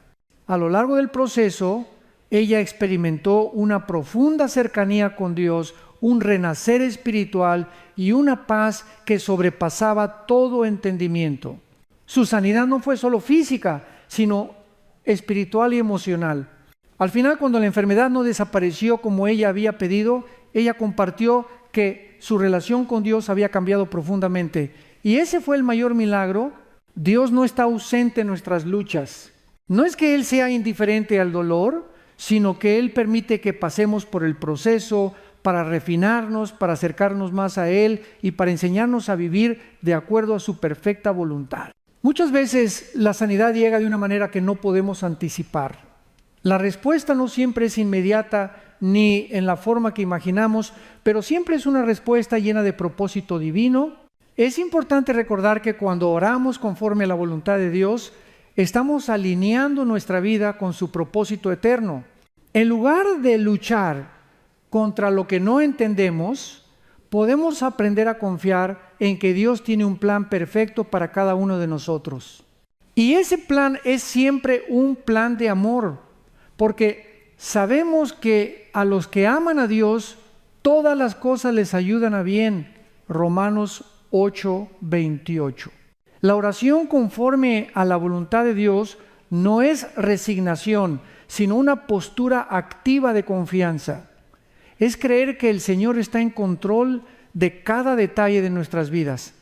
A lo largo del proceso, ella experimentó una profunda cercanía con Dios, un renacer espiritual y una paz que sobrepasaba todo entendimiento. Su sanidad no fue solo física, sino espiritual y emocional. Al final, cuando la enfermedad no desapareció como ella había pedido, ella compartió que su relación con Dios había cambiado profundamente. Y ese fue el mayor milagro. Dios no está ausente en nuestras luchas. No es que Él sea indiferente al dolor, sino que Él permite que pasemos por el proceso para refinarnos, para acercarnos más a Él y para enseñarnos a vivir de acuerdo a su perfecta voluntad. Muchas veces la sanidad llega de una manera que no podemos anticipar. La respuesta no siempre es inmediata ni en la forma que imaginamos, pero siempre es una respuesta llena de propósito divino. Es importante recordar que cuando oramos conforme a la voluntad de Dios, estamos alineando nuestra vida con su propósito eterno. En lugar de luchar contra lo que no entendemos, podemos aprender a confiar en que Dios tiene un plan perfecto para cada uno de nosotros. Y ese plan es siempre un plan de amor, porque sabemos que a los que aman a Dios, todas las cosas les ayudan a bien. Romanos 8:28. La oración conforme a la voluntad de Dios no es resignación, sino una postura activa de confianza. Es creer que el Señor está en control de cada detalle de nuestras vidas,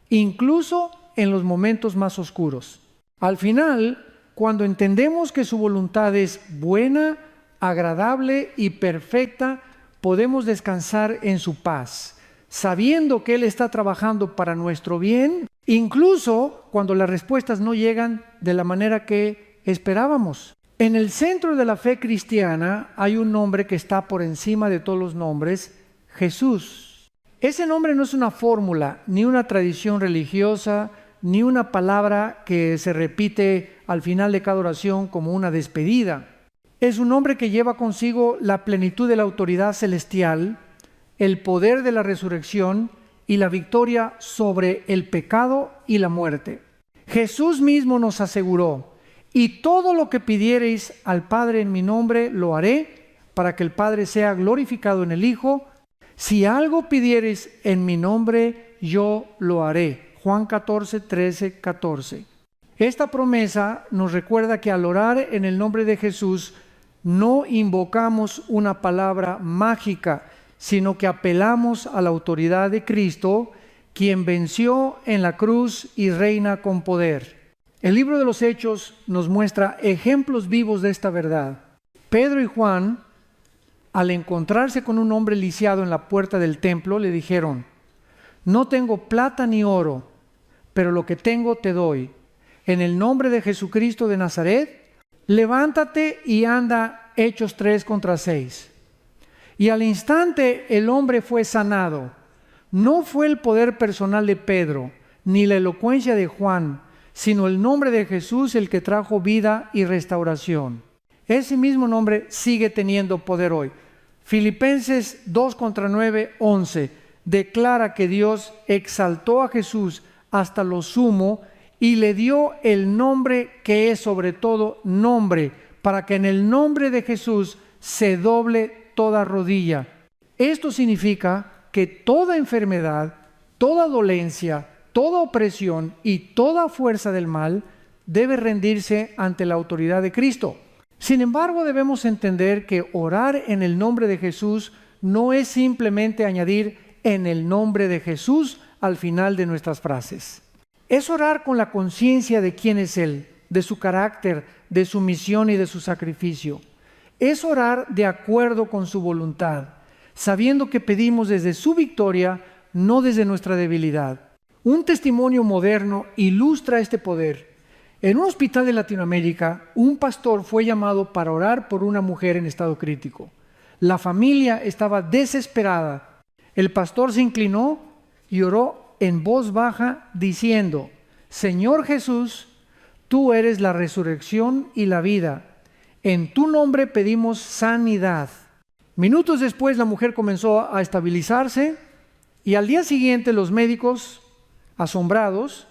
incluso en los momentos más oscuros. Al final, cuando entendemos que su voluntad es buena, agradable y perfecta, podemos descansar en su paz, sabiendo que Él está trabajando para nuestro bien, incluso cuando las respuestas no llegan de la manera que esperábamos. En el centro de la fe cristiana hay un nombre que está por encima de todos los nombres: Jesús. Ese nombre no es una fórmula, ni una tradición religiosa, ni una palabra que se repite al final de cada oración como una despedida. Es un nombre que lleva consigo la plenitud de la autoridad celestial, el poder de la resurrección y la victoria sobre el pecado y la muerte. Jesús mismo nos aseguró: y todo lo que pidiereis al Padre en mi nombre lo haré, para que el Padre sea glorificado en el Hijo. Si algo pidiereis en mi nombre, yo lo haré. Juan 14, 13, 14. Esta promesa nos recuerda que al orar en el nombre de Jesús, no invocamos una palabra mágica, sino que apelamos a la autoridad de Cristo, quien venció en la cruz y reina con poder. El libro de los Hechos nos muestra ejemplos vivos de esta verdad. Pedro y Juan, al encontrarse con un hombre lisiado en la puerta del templo, le dijeron: no tengo plata ni oro, pero lo que tengo te doy. En el nombre de Jesucristo de Nazaret, levántate y anda. Hechos 3:6. Y al instante el hombre fue sanado. No fue el poder personal de Pedro, ni la elocuencia de Juan, sino el nombre de Jesús el que trajo vida y restauración. Ese mismo nombre sigue teniendo poder hoy. Filipenses 2:9, 11 declara que Dios exaltó a Jesús hasta lo sumo y le dio el nombre que es sobre todo nombre, para que en el nombre de Jesús se doble toda rodilla. Esto significa que toda enfermedad, toda dolencia, toda opresión y toda fuerza del mal debe rendirse ante la autoridad de Cristo. Sin embargo, debemos entender que orar en el nombre de Jesús no es simplemente añadir en el nombre de Jesús al final de nuestras frases. Es orar con la conciencia de quién es Él, de su carácter, de su misión y de su sacrificio. Es orar de acuerdo con su voluntad, sabiendo que pedimos desde su victoria, no desde nuestra debilidad. Un testimonio moderno ilustra este poder. En un hospital de Latinoamérica, un pastor fue llamado para orar por una mujer en estado crítico. La familia estaba desesperada. El pastor se inclinó y oró en voz baja diciendo: Señor Jesús, tú eres la resurrección y la vida. En tu nombre pedimos sanidad. Minutos después la mujer comenzó a estabilizarse y al día siguiente los médicos, asombrados,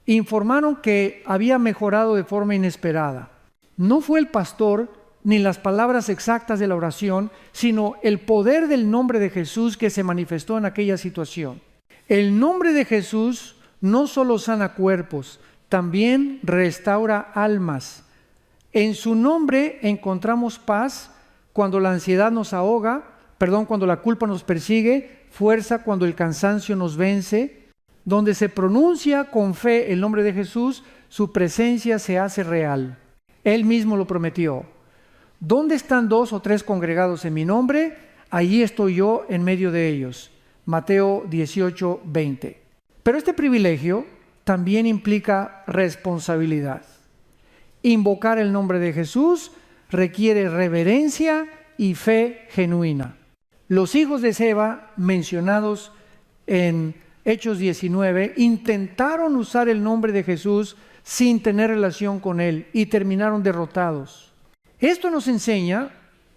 informaron que había mejorado de forma inesperada. No fue el pastor ni las palabras exactas de la oración, sino el poder del nombre de Jesús que se manifestó en aquella situación. El nombre de Jesús no solo sana cuerpos, también restaura almas. En su nombre encontramos paz cuando la ansiedad nos ahoga, cuando la culpa nos persigue, fuerza cuando el cansancio nos vence. Donde se pronuncia con fe el nombre de Jesús, su presencia se hace real. Él mismo lo prometió. ¿Dónde están 2 o 3 congregados en mi nombre? Allí estoy yo en medio de ellos. Mateo 18:20. Pero este privilegio también implica responsabilidad. Invocar el nombre de Jesús requiere reverencia y fe genuina. Los hijos de Seba, mencionados en Hechos 19, intentaron usar el nombre de Jesús sin tener relación con Él y terminaron derrotados. Esto nos enseña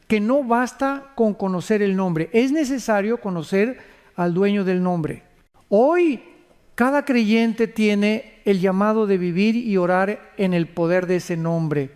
que no basta con conocer el nombre, es necesario conocer al dueño del nombre. Hoy, cada creyente tiene el llamado de vivir y orar en el poder de ese nombre.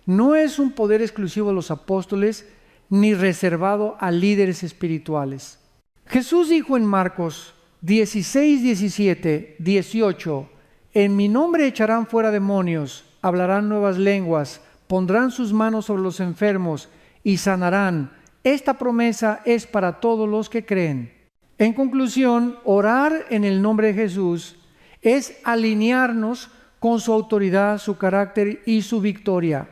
No es un poder exclusivo de los apóstoles ni reservado a líderes espirituales. Jesús dijo en Marcos 16, 17, 18: en mi nombre echarán fuera demonios, hablarán nuevas lenguas, pondrán sus manos sobre los enfermos y sanarán. Esta promesa es para todos los que creen. En conclusión, orar en el nombre de Jesús es alinearnos con su autoridad, su carácter y su victoria.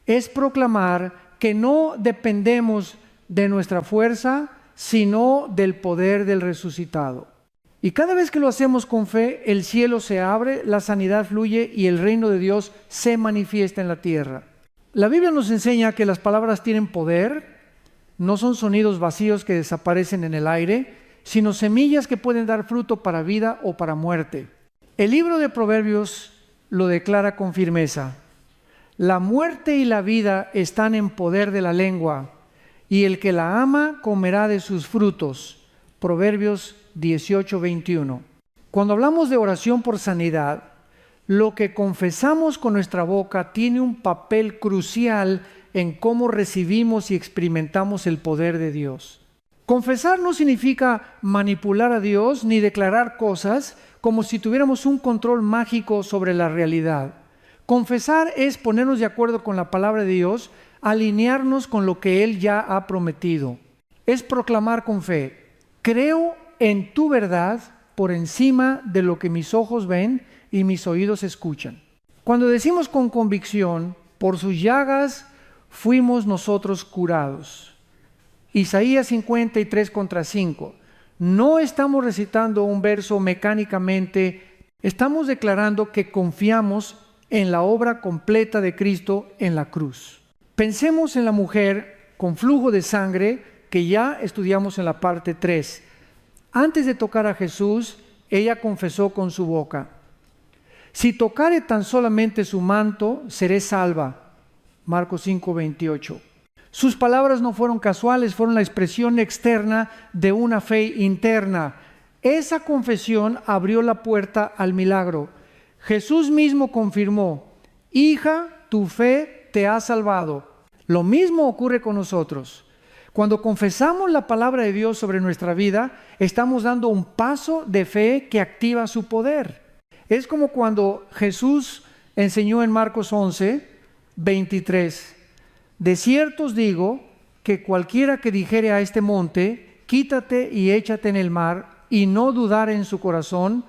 Es proclamar que no dependemos de nuestra fuerza, sino del poder del resucitado. Y cada vez que lo hacemos con fe, el cielo se abre, la sanidad fluye y el reino de Dios se manifiesta en la tierra. La Biblia nos enseña que las palabras tienen poder, no son sonidos vacíos que desaparecen en el aire, sino semillas que pueden dar fruto para vida o para muerte. El libro de Proverbios lo declara con firmeza: la muerte y la vida están en poder de la lengua, y el que la ama comerá de sus frutos. Proverbios 18:21. Cuando hablamos de oración por sanidad, lo que confesamos con nuestra boca tiene un papel crucial en cómo recibimos y experimentamos el poder de Dios. Confesar no significa manipular a Dios ni declarar cosas como si tuviéramos un control mágico sobre la realidad. Confesar es ponernos de acuerdo con la palabra de Dios, alinearnos con lo que Él ya ha prometido. Es proclamar con fe: creo en tu verdad por encima de lo que mis ojos ven y mis oídos escuchan. Cuando decimos con convicción, por sus llagas fuimos nosotros curados. Isaías 53:5. No estamos recitando un verso mecánicamente, estamos declarando que confiamos en la obra completa de Cristo en la cruz. Pensemos en la mujer con flujo de sangre que ya estudiamos en la parte 3. Antes de tocar a Jesús, ella confesó con su boca: si tocare tan solamente su manto, seré salva. Marcos 5:28. Sus palabras no fueron casuales, fueron la expresión externa de una fe interna. Esa confesión abrió la puerta al milagro. Jesús mismo confirmó: hija, tu fe te ha salvado. Lo mismo ocurre con nosotros. Cuando confesamos la palabra de Dios sobre nuestra vida, estamos dando un paso de fe que activa su poder. Es como cuando Jesús enseñó en Marcos 11:23. De cierto os digo que cualquiera que dijere a este monte: quítate y échate en el mar, y no dudare en su corazón,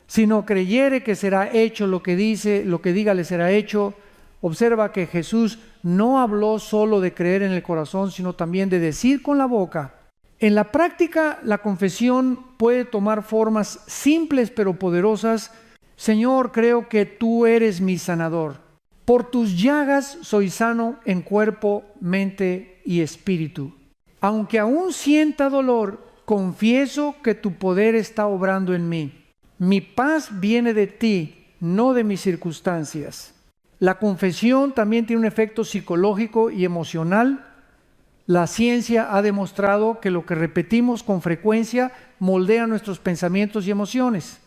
sino creyere que será hecho lo que diga le será hecho. Observa que Jesús no habló solo de creer en el corazón, sino también de decir con la boca. En la práctica, la confesión puede tomar formas simples pero poderosas. Señor, creo que tú eres mi sanador. Por tus llagas soy sano en cuerpo, mente y espíritu. Aunque aún sienta dolor, confieso que tu poder está obrando en mí. Mi paz viene de ti, no de mis circunstancias. La confesión también tiene un efecto psicológico y emocional. La ciencia ha demostrado que lo que repetimos con frecuencia moldea nuestros pensamientos y emociones.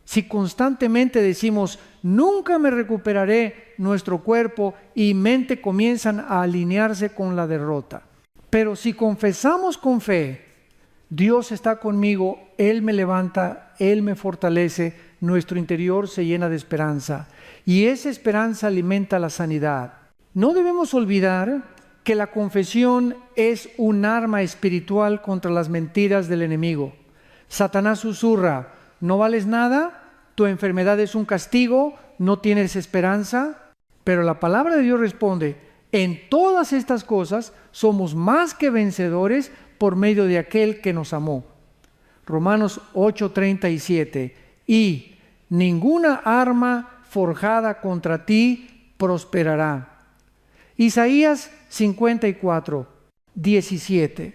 Si constantemente decimos: nunca me recuperaré, nuestro cuerpo y mente comienzan a alinearse con la derrota. Pero si confesamos con fe: Dios está conmigo, Él me levanta, Él me fortalece, nuestro interior se llena de esperanza. Y esa esperanza alimenta la sanidad. No debemos olvidar que la confesión es un arma espiritual contra las mentiras del enemigo. Satanás susurra: no vales nada, tu enfermedad es un castigo, no tienes esperanza. Pero la palabra de Dios responde: en todas estas cosas somos más que vencedores por medio de aquel que nos amó. Romanos 8:37. Y ninguna arma forjada contra ti prosperará. Isaías 54:17.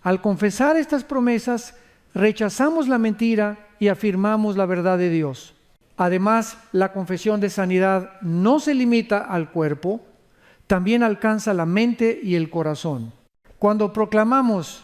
Al confesar estas promesas, rechazamos la mentira y afirmamos la verdad de Dios. Además, la confesión de sanidad no se limita al cuerpo, también alcanza la mente y el corazón. Cuando proclamamos: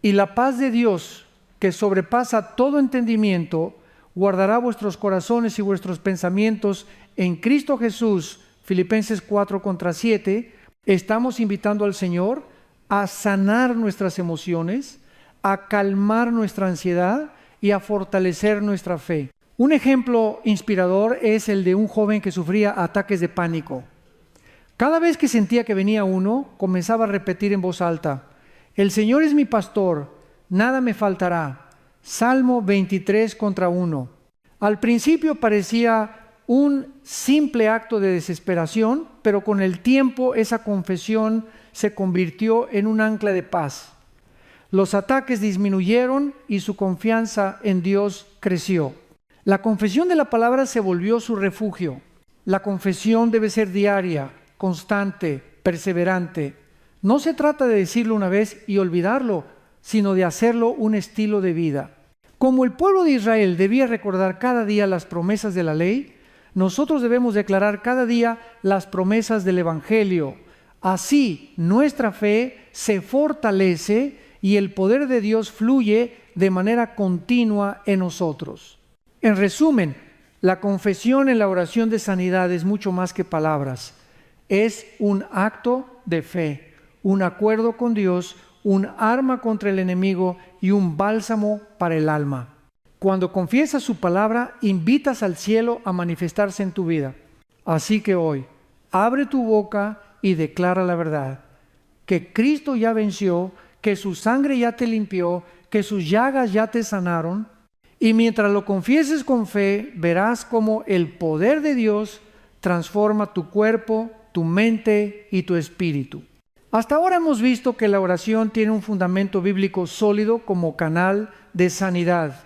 y la paz de Dios, que sobrepasa todo entendimiento, guardará vuestros corazones y vuestros pensamientos en Cristo Jesús, Filipenses 4:7, estamos invitando al Señor a sanar nuestras emociones, a calmar nuestra ansiedad y a fortalecer nuestra fe. Un ejemplo inspirador es el de un joven que sufría ataques de pánico. Cada vez que sentía que venía uno, comenzaba a repetir en voz alta: el Señor es mi pastor, nada me faltará. Salmo 23:1. Al principio parecía un simple acto de desesperación, pero con el tiempo esa confesión se convirtió en un ancla de paz. Los ataques disminuyeron y su confianza en Dios creció. La confesión de la palabra se volvió su refugio. La confesión debe ser diaria, constante, perseverante. No se trata de decirlo una vez y olvidarlo, sino de hacerlo un estilo de vida. Como el pueblo de Israel debía recordar cada día las promesas de la ley, nosotros debemos declarar cada día las promesas del Evangelio. Así nuestra fe se fortalece y el poder de Dios fluye de manera continua en nosotros. En resumen, la confesión en la oración de sanidad es mucho más que palabras. Es un acto de fe, un acuerdo con Dios, un arma contra el enemigo y un bálsamo para el alma. Cuando confiesas su palabra, invitas al cielo a manifestarse en tu vida. Así que hoy, abre tu boca y declara la verdad, que Cristo ya venció, que su sangre ya te limpió, que sus llagas ya te sanaron, y mientras lo confieses con fe, verás cómo el poder de Dios transforma tu cuerpo, tu mente y tu espíritu. Hasta ahora hemos visto que la oración tiene un fundamento bíblico sólido como canal de sanidad.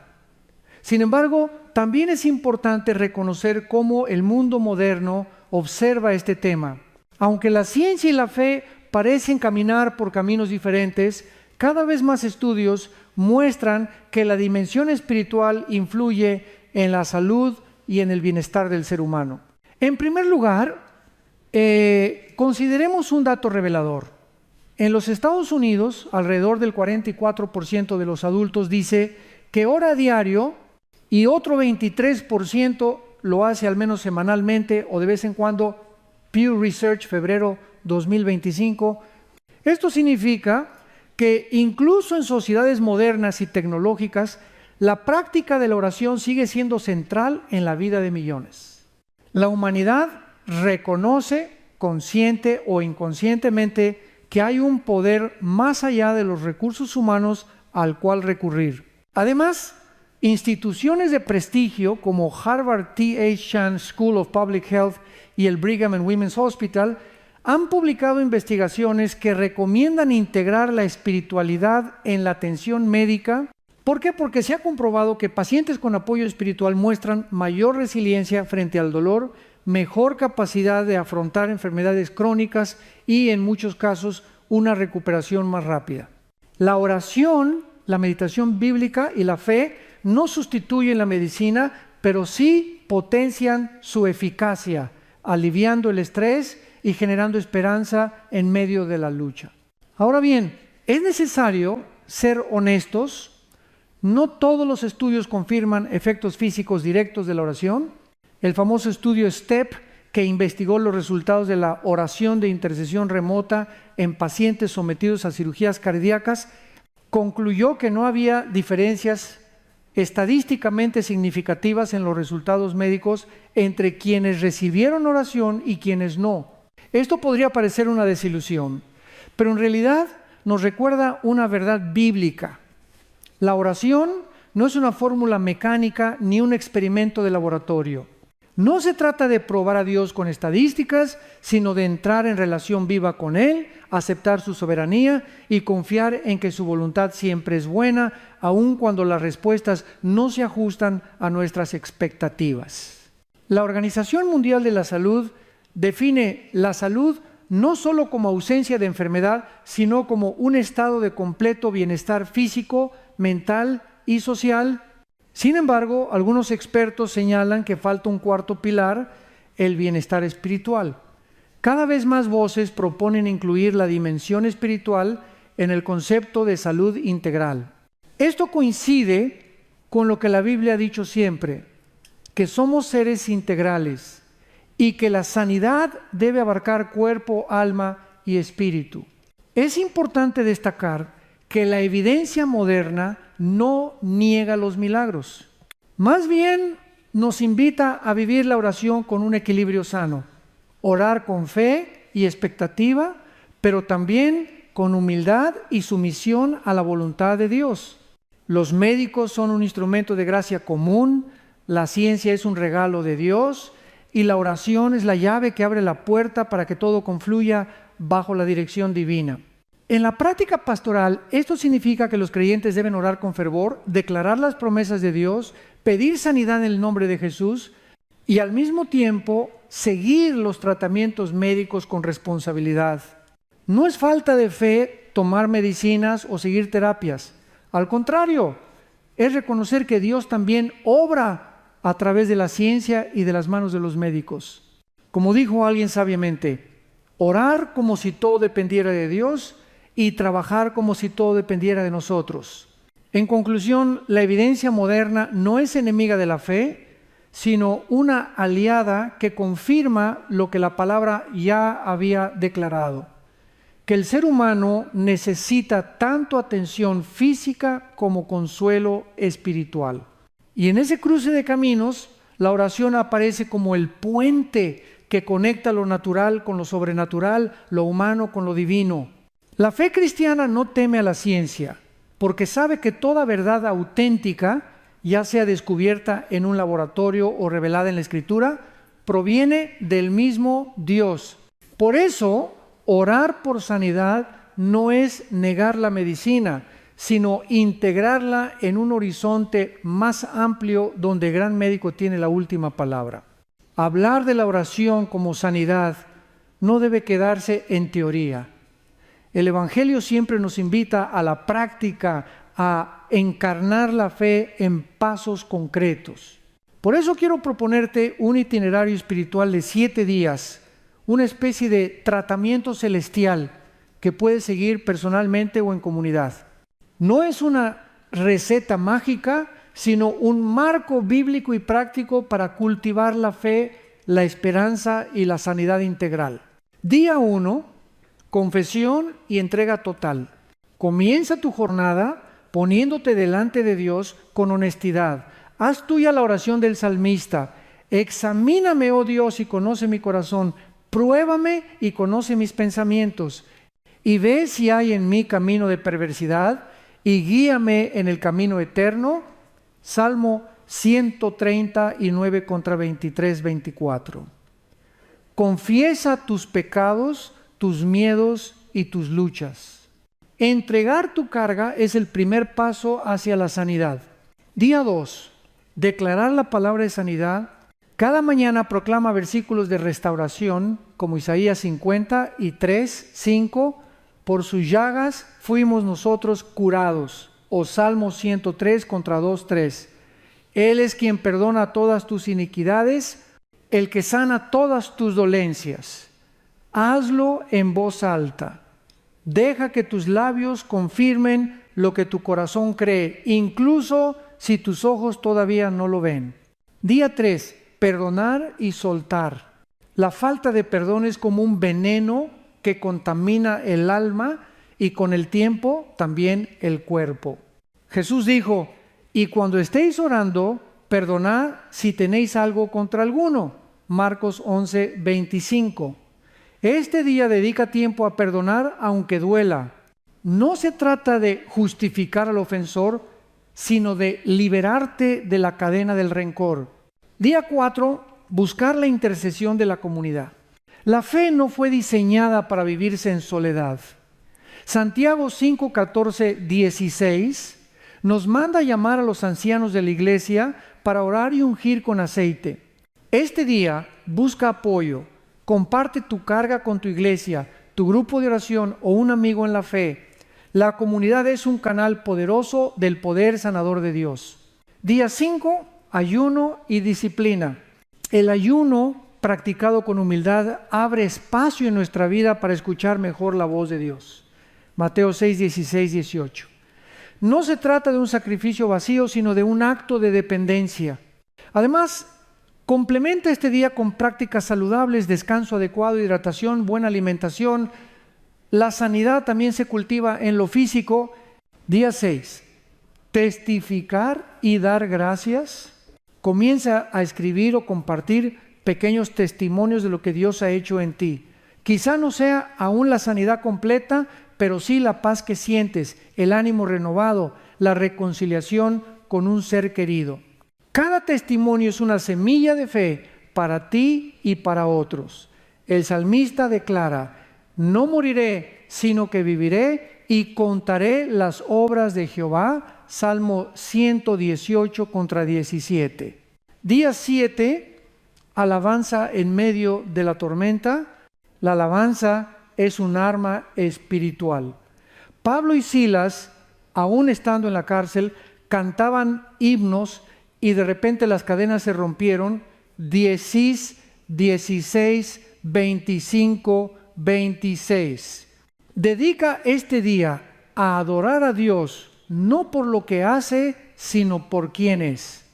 Sin embargo, también es importante reconocer cómo el mundo moderno observa este tema. Aunque la ciencia y la fe parecen caminar por caminos diferentes, cada vez más estudios muestran que la dimensión espiritual influye en la salud y en el bienestar del ser humano. En primer lugar, consideremos un dato revelador. En los Estados Unidos, alrededor del 44% de los adultos dice que ora a diario y otro 23% lo hace al menos semanalmente o de vez en cuando. Pew Research, febrero 2025. Esto significa que incluso en sociedades modernas y tecnológicas, la práctica de la oración sigue siendo central en la vida de millones. La humanidad reconoce, consciente o inconscientemente, que hay un poder más allá de los recursos humanos al cual recurrir. Además, instituciones de prestigio como Harvard T.H. Chan School of Public Health y el Brigham and Women's Hospital han publicado investigaciones que recomiendan integrar la espiritualidad en la atención médica. ¿Por qué? Porque se ha comprobado que pacientes con apoyo espiritual muestran mayor resiliencia frente al dolor, mejor capacidad de afrontar enfermedades crónicas y, en muchos casos, una recuperación más rápida. La oración, la meditación bíblica y la fe no sustituyen la medicina, pero sí potencian su eficacia, aliviando el estrés y generando esperanza en medio de la lucha. Ahora bien, es necesario ser honestos. No todos los estudios confirman efectos físicos directos de la oración. El famoso estudio STEP, que investigó los resultados de la oración de intercesión remota en pacientes sometidos a cirugías cardíacas, concluyó que no había diferencias estadísticamente significativas en los resultados médicos entre quienes recibieron oración y quienes no. Esto podría parecer una desilusión, pero en realidad nos recuerda una verdad bíblica. La oración no es una fórmula mecánica ni un experimento de laboratorio. No se trata de probar a Dios con estadísticas, sino de entrar en relación viva con Él, aceptar su soberanía y confiar en que su voluntad siempre es buena, aun cuando las respuestas no se ajustan a nuestras expectativas. La Organización Mundial de la Salud define la salud no solo como ausencia de enfermedad, sino como un estado de completo bienestar físico, mental y social. Sin embargo, algunos expertos señalan que falta un cuarto pilar, el bienestar espiritual. Cada vez más voces proponen incluir la dimensión espiritual en el concepto de salud integral. Esto coincide con lo que la Biblia ha dicho siempre, que somos seres integrales y que la sanidad debe abarcar cuerpo, alma y espíritu. Es importante destacar que la evidencia moderna no niega los milagros. Más bien nos invita a vivir la oración con un equilibrio sano. Orar con fe y expectativa, pero también con humildad y sumisión a la voluntad de Dios. Los médicos son un instrumento de gracia común, la ciencia es un regalo de Dios y la oración es la llave que abre la puerta para que todo confluya bajo la dirección divina. En la práctica pastoral, esto significa que los creyentes deben orar con fervor, declarar las promesas de Dios, pedir sanidad en el nombre de Jesús y al mismo tiempo seguir los tratamientos médicos con responsabilidad. No es falta de fe tomar medicinas o seguir terapias. Al contrario, es reconocer que Dios también obra a través de la ciencia y de las manos de los médicos. Como dijo alguien sabiamente, orar como si todo dependiera de Dios y trabajar como si todo dependiera de nosotros. En conclusión, la evidencia moderna no es enemiga de la fe, sino una aliada que confirma lo que la palabra ya había declarado, que el ser humano necesita tanto atención física como consuelo espiritual. Y en ese cruce de caminos, la oración aparece como el puente que conecta lo natural con lo sobrenatural, lo humano con lo divino. La fe cristiana no teme a la ciencia, porque sabe que toda verdad auténtica, ya sea descubierta en un laboratorio o revelada en la Escritura, proviene del mismo Dios. Por eso, orar por sanidad no es negar la medicina, sino integrarla en un horizonte más amplio donde el gran médico tiene la última palabra. Hablar de la oración como sanidad no debe quedarse en teoría. El Evangelio siempre nos invita a la práctica, a encarnar la fe en pasos concretos. Por eso quiero proponerte un itinerario espiritual de 7 días, una especie de tratamiento celestial que puedes seguir personalmente o en comunidad. No es una receta mágica, sino un marco bíblico y práctico para cultivar la fe, la esperanza y la sanidad integral. Día 1, confesión y entrega total. Comienza tu jornada poniéndote delante de Dios con honestidad. Haz tuya la oración del salmista. Examíname, oh Dios, y conoce mi corazón. Pruébame y conoce mis pensamientos. Y ve si hay en mí camino de perversidad y guíame en el camino eterno. Salmo 139 contra 23, 24. Confiesa tus pecados, tus miedos y tus luchas. Entregar tu carga es el primer paso hacia la sanidad. Día 2. Declarar la palabra de sanidad. Cada mañana proclama versículos de restauración, como Isaías 50 y 3, 5. Por sus llagas fuimos nosotros curados. O Salmo 103 contra 2, 3. Él es quien perdona todas tus iniquidades, el que sana todas tus dolencias. Hazlo en voz alta. Deja que tus labios confirmen lo que tu corazón cree, incluso si tus ojos todavía no lo ven. Día 3. Perdonar y soltar. La falta de perdón es como un veneno que contamina el alma y con el tiempo también el cuerpo. Jesús dijo, y cuando estéis orando, perdonad si tenéis algo contra alguno. Marcos 11, 25. Este día dedica tiempo a perdonar aunque duela. No se trata de justificar al ofensor, sino de liberarte de la cadena del rencor. Día 4. Buscar la intercesión de la comunidad. La fe no fue diseñada para vivirse en soledad. Santiago 5, 14, 16 nos manda llamar a los ancianos de la iglesia para orar y ungir con aceite. Este día busca apoyo, comparte tu carga con tu iglesia, tu grupo de oración o un amigo en la fe. La comunidad es un canal poderoso del poder sanador de Dios. Día 5, ayuno y disciplina. El ayuno practicado con humildad abre espacio en nuestra vida para escuchar mejor la voz de Dios. Mateo 6, 16, 18. No se trata de un sacrificio vacío, sino de un acto de dependencia. Además, complementa este día con prácticas saludables, descanso adecuado, hidratación, buena alimentación. La sanidad también se cultiva en lo físico. Día 6. Testificar y dar gracias. Comienza a escribir o compartir pequeños testimonios de lo que Dios ha hecho en ti. Quizá no sea aún la sanidad completa, pero sí la paz que sientes, el ánimo renovado, la reconciliación con un ser querido. Cada testimonio es una semilla de fe para ti y para otros. El salmista declara, no moriré, sino que viviré y contaré las obras de Jehová. Salmo 118 contra 17. Día 7, alabanza en medio de la tormenta. La alabanza es un arma espiritual. Pablo y Silas, aún estando en la cárcel, cantaban himnos y de repente las cadenas se rompieron. 16, 25, 26. Dedica este día a adorar a Dios, no por lo que hace, sino por quién es.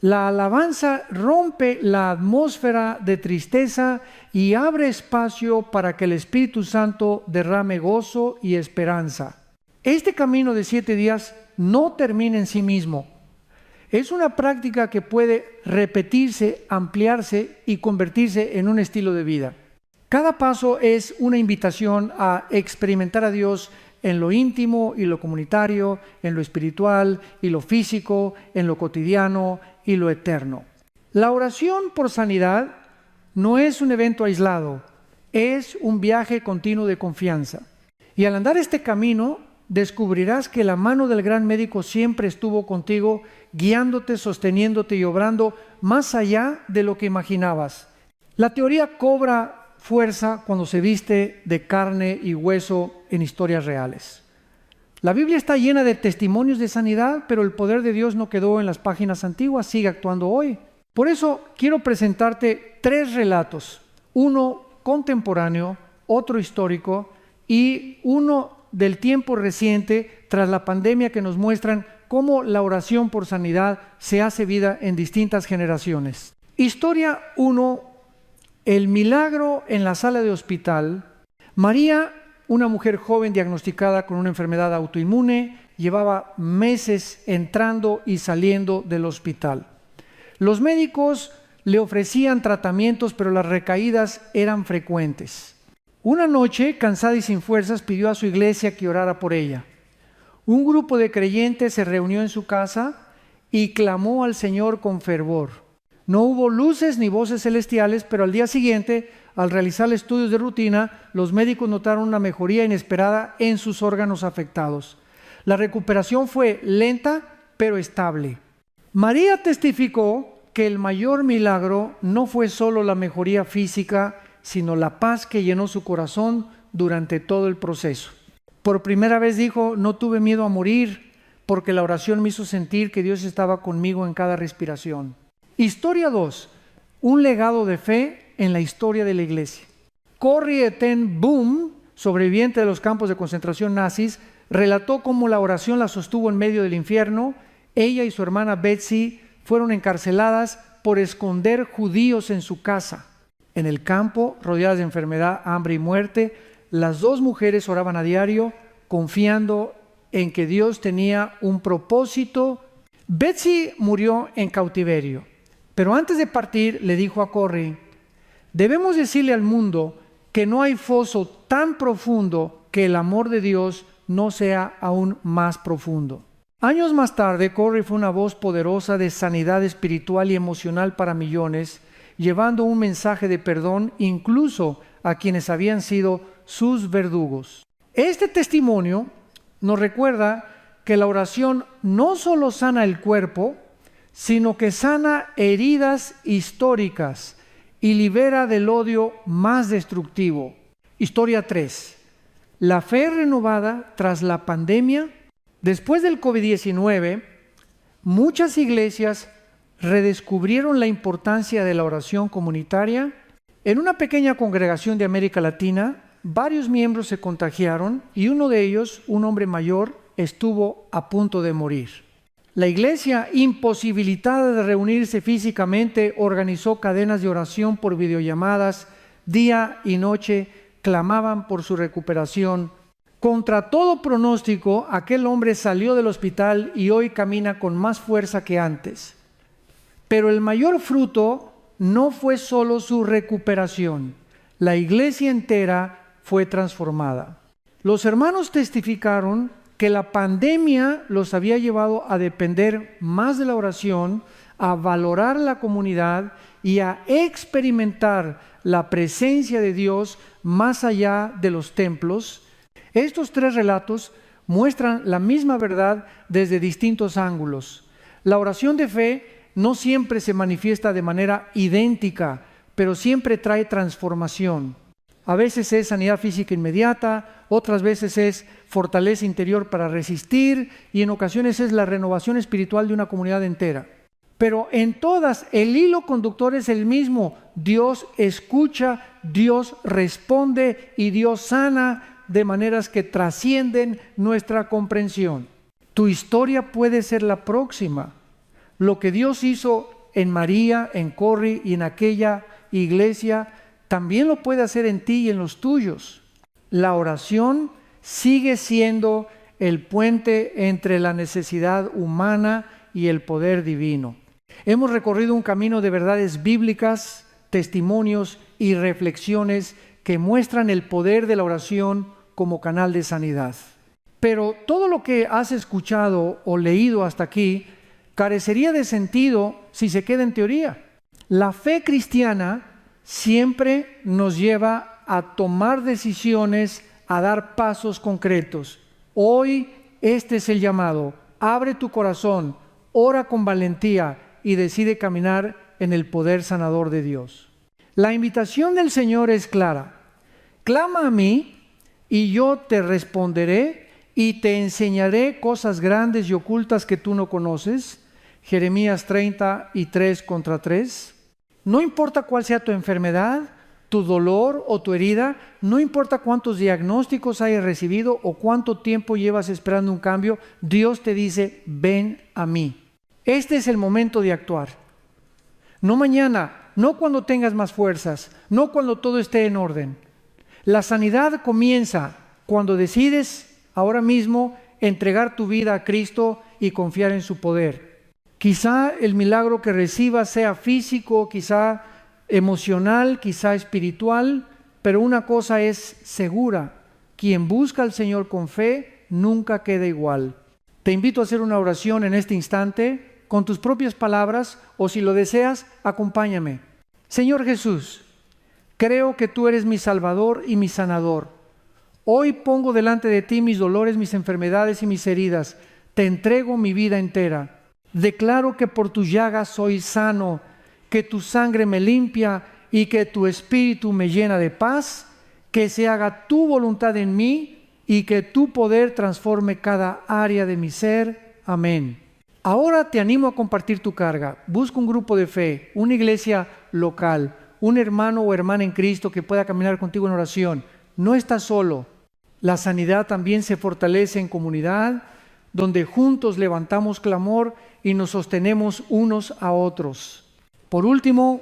La alabanza rompe la atmósfera de tristeza y abre espacio para que el Espíritu Santo derrame gozo y esperanza. Este camino de 7 días no termina en sí mismo. Es una práctica que puede repetirse, ampliarse y convertirse en un estilo de vida. Cada paso es una invitación a experimentar a Dios en lo íntimo y lo comunitario, en lo espiritual y lo físico, en lo cotidiano y lo eterno. La oración por sanidad no es un evento aislado, es un viaje continuo de confianza. Y al andar este camino, descubrirás que la mano del gran médico siempre estuvo contigo, guiándote, sosteniéndote y obrando más allá de lo que imaginabas. La teoría cobra fuerza cuando se viste de carne y hueso en historias reales. La Biblia está llena de testimonios de sanidad, pero el poder de Dios no quedó en las páginas antiguas, sigue actuando hoy. Por eso quiero presentarte 3 relatos, uno contemporáneo, otro histórico y uno del tiempo reciente tras la pandemia, que nos muestran cómo la oración por sanidad se hace vida en distintas generaciones. Historia 1. El milagro en la sala de hospital. María, una mujer joven diagnosticada con una enfermedad autoinmune, llevaba meses entrando y saliendo del hospital. Los médicos le ofrecían tratamientos, pero las recaídas eran frecuentes. Una noche, cansada y sin fuerzas, pidió a su iglesia que orara por ella. Un grupo de creyentes se reunió en su casa y clamó al Señor con fervor. No hubo luces ni voces celestiales, pero al día siguiente, al realizar estudios de rutina, los médicos notaron una mejoría inesperada en sus órganos afectados. La recuperación fue lenta, pero estable. María testificó que el mayor milagro no fue solo la mejoría física, sino la paz que llenó su corazón durante todo el proceso. Por primera vez dijo: no tuve miedo a morir, porque la oración me hizo sentir que Dios estaba conmigo en cada respiración. Historia 2. Un legado de fe en la historia de la iglesia. Corrie ten Boom, sobreviviente de los campos de concentración nazis, relató cómo la oración la sostuvo en medio del infierno. Ella y su hermana Betsy fueron encarceladas por esconder judíos en su casa. En el campo, rodeadas de enfermedad, hambre y muerte, las 2 mujeres oraban a diario, confiando en que Dios tenía un propósito. Betsy murió en cautiverio. Pero antes de partir le dijo a Corrie: debemos decirle al mundo que no hay foso tan profundo que el amor de Dios no sea aún más profundo. Años más tarde, Corrie fue una voz poderosa de sanidad espiritual y emocional para millones, llevando un mensaje de perdón incluso a quienes habían sido sus verdugos. Este testimonio nos recuerda que la oración no solo sana el cuerpo, sino que sana heridas históricas y libera del odio más destructivo. Historia 3. La fe renovada tras la pandemia. Después del COVID-19, muchas iglesias redescubrieron la importancia de la oración comunitaria. En una pequeña congregación de América Latina, varios miembros se contagiaron y uno de ellos, un hombre mayor, estuvo a punto de morir. La iglesia, imposibilitada de reunirse físicamente, organizó cadenas de oración por videollamadas. Día y noche clamaban por su recuperación. Contra todo pronóstico, aquel hombre salió del hospital y hoy camina con más fuerza que antes. Pero el mayor fruto no fue solo su recuperación. La iglesia entera fue transformada. Los hermanos testificaron que la pandemia los había llevado a depender más de la oración, a valorar la comunidad y a experimentar la presencia de Dios más allá de los templos. Estos 3 relatos muestran la misma verdad desde distintos ángulos. La oración de fe no siempre se manifiesta de manera idéntica, pero siempre trae transformación. A veces es sanidad física inmediata, otras veces es fortaleza interior para resistir y en ocasiones es la renovación espiritual de una comunidad entera. Pero en todas el hilo conductor es el mismo: Dios escucha, Dios responde y Dios sana de maneras que trascienden nuestra comprensión. Tu historia puede ser la próxima. Lo que Dios hizo en María, en Corrie y en aquella iglesia, también lo puede hacer en ti y en los tuyos. La oración sigue siendo el puente entre la necesidad humana y el poder divino. Hemos recorrido un camino de verdades bíblicas, testimonios y reflexiones que muestran el poder de la oración como canal de sanidad. Pero todo lo que has escuchado o leído hasta aquí carecería de sentido si se queda en teoría. La fe cristiana siempre nos lleva a tomar decisiones, a dar pasos concretos. Hoy este es el llamado. Abre tu corazón, ora con valentía y decide caminar en el poder sanador de Dios. La invitación del Señor es clara. Clama a mí y yo te responderé y te enseñaré cosas grandes y ocultas que tú no conoces. Jeremías 33:3. No importa cuál sea tu enfermedad, tu dolor o tu herida, no importa cuántos diagnósticos hayas recibido o cuánto tiempo llevas esperando un cambio, Dios te dice, ven a mí. Este es el momento de actuar. No mañana, no cuando tengas más fuerzas, no cuando todo esté en orden. La sanidad comienza cuando decides ahora mismo entregar tu vida a Cristo y confiar en su poder. Quizá el milagro que recibas sea físico, quizá emocional, quizá espiritual, pero una cosa es segura: quien busca al Señor con fe nunca queda igual. Te invito a hacer una oración en este instante con tus propias palabras, o si lo deseas, acompáñame. Señor Jesús, creo que tú eres mi Salvador y mi sanador. Hoy pongo delante de ti mis dolores, mis enfermedades y mis heridas. Te entrego mi vida entera. Declaro que por tus llagas soy sano, que tu sangre me limpia y que tu espíritu me llena de paz, que se haga tu voluntad en mí y que tu poder transforme cada área de mi ser. Amén. Ahora te animo a compartir tu carga. Busca un grupo de fe, una iglesia local, un hermano o hermana en Cristo que pueda caminar contigo en oración. No estás solo. La sanidad también se fortalece en comunidad, donde juntos levantamos clamor y nos sostenemos unos a otros. Por último,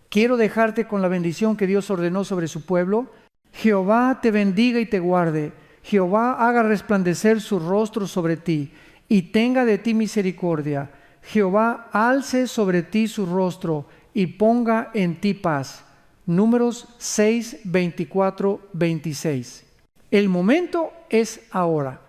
quiero dejarte con la bendición que Dios ordenó sobre su pueblo. Jehová te bendiga y te guarde. Jehová haga resplandecer su rostro sobre ti y tenga de ti misericordia. Jehová alce sobre ti su rostro y ponga en ti paz. Números 6, 24, 26. El momento es ahora.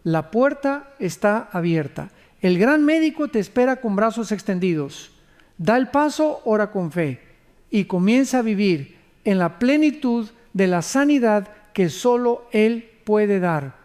La puerta está abierta. El gran médico te espera con brazos extendidos. Da el paso, ora con fe y comienza a vivir en la plenitud de la sanidad que solo Él puede dar.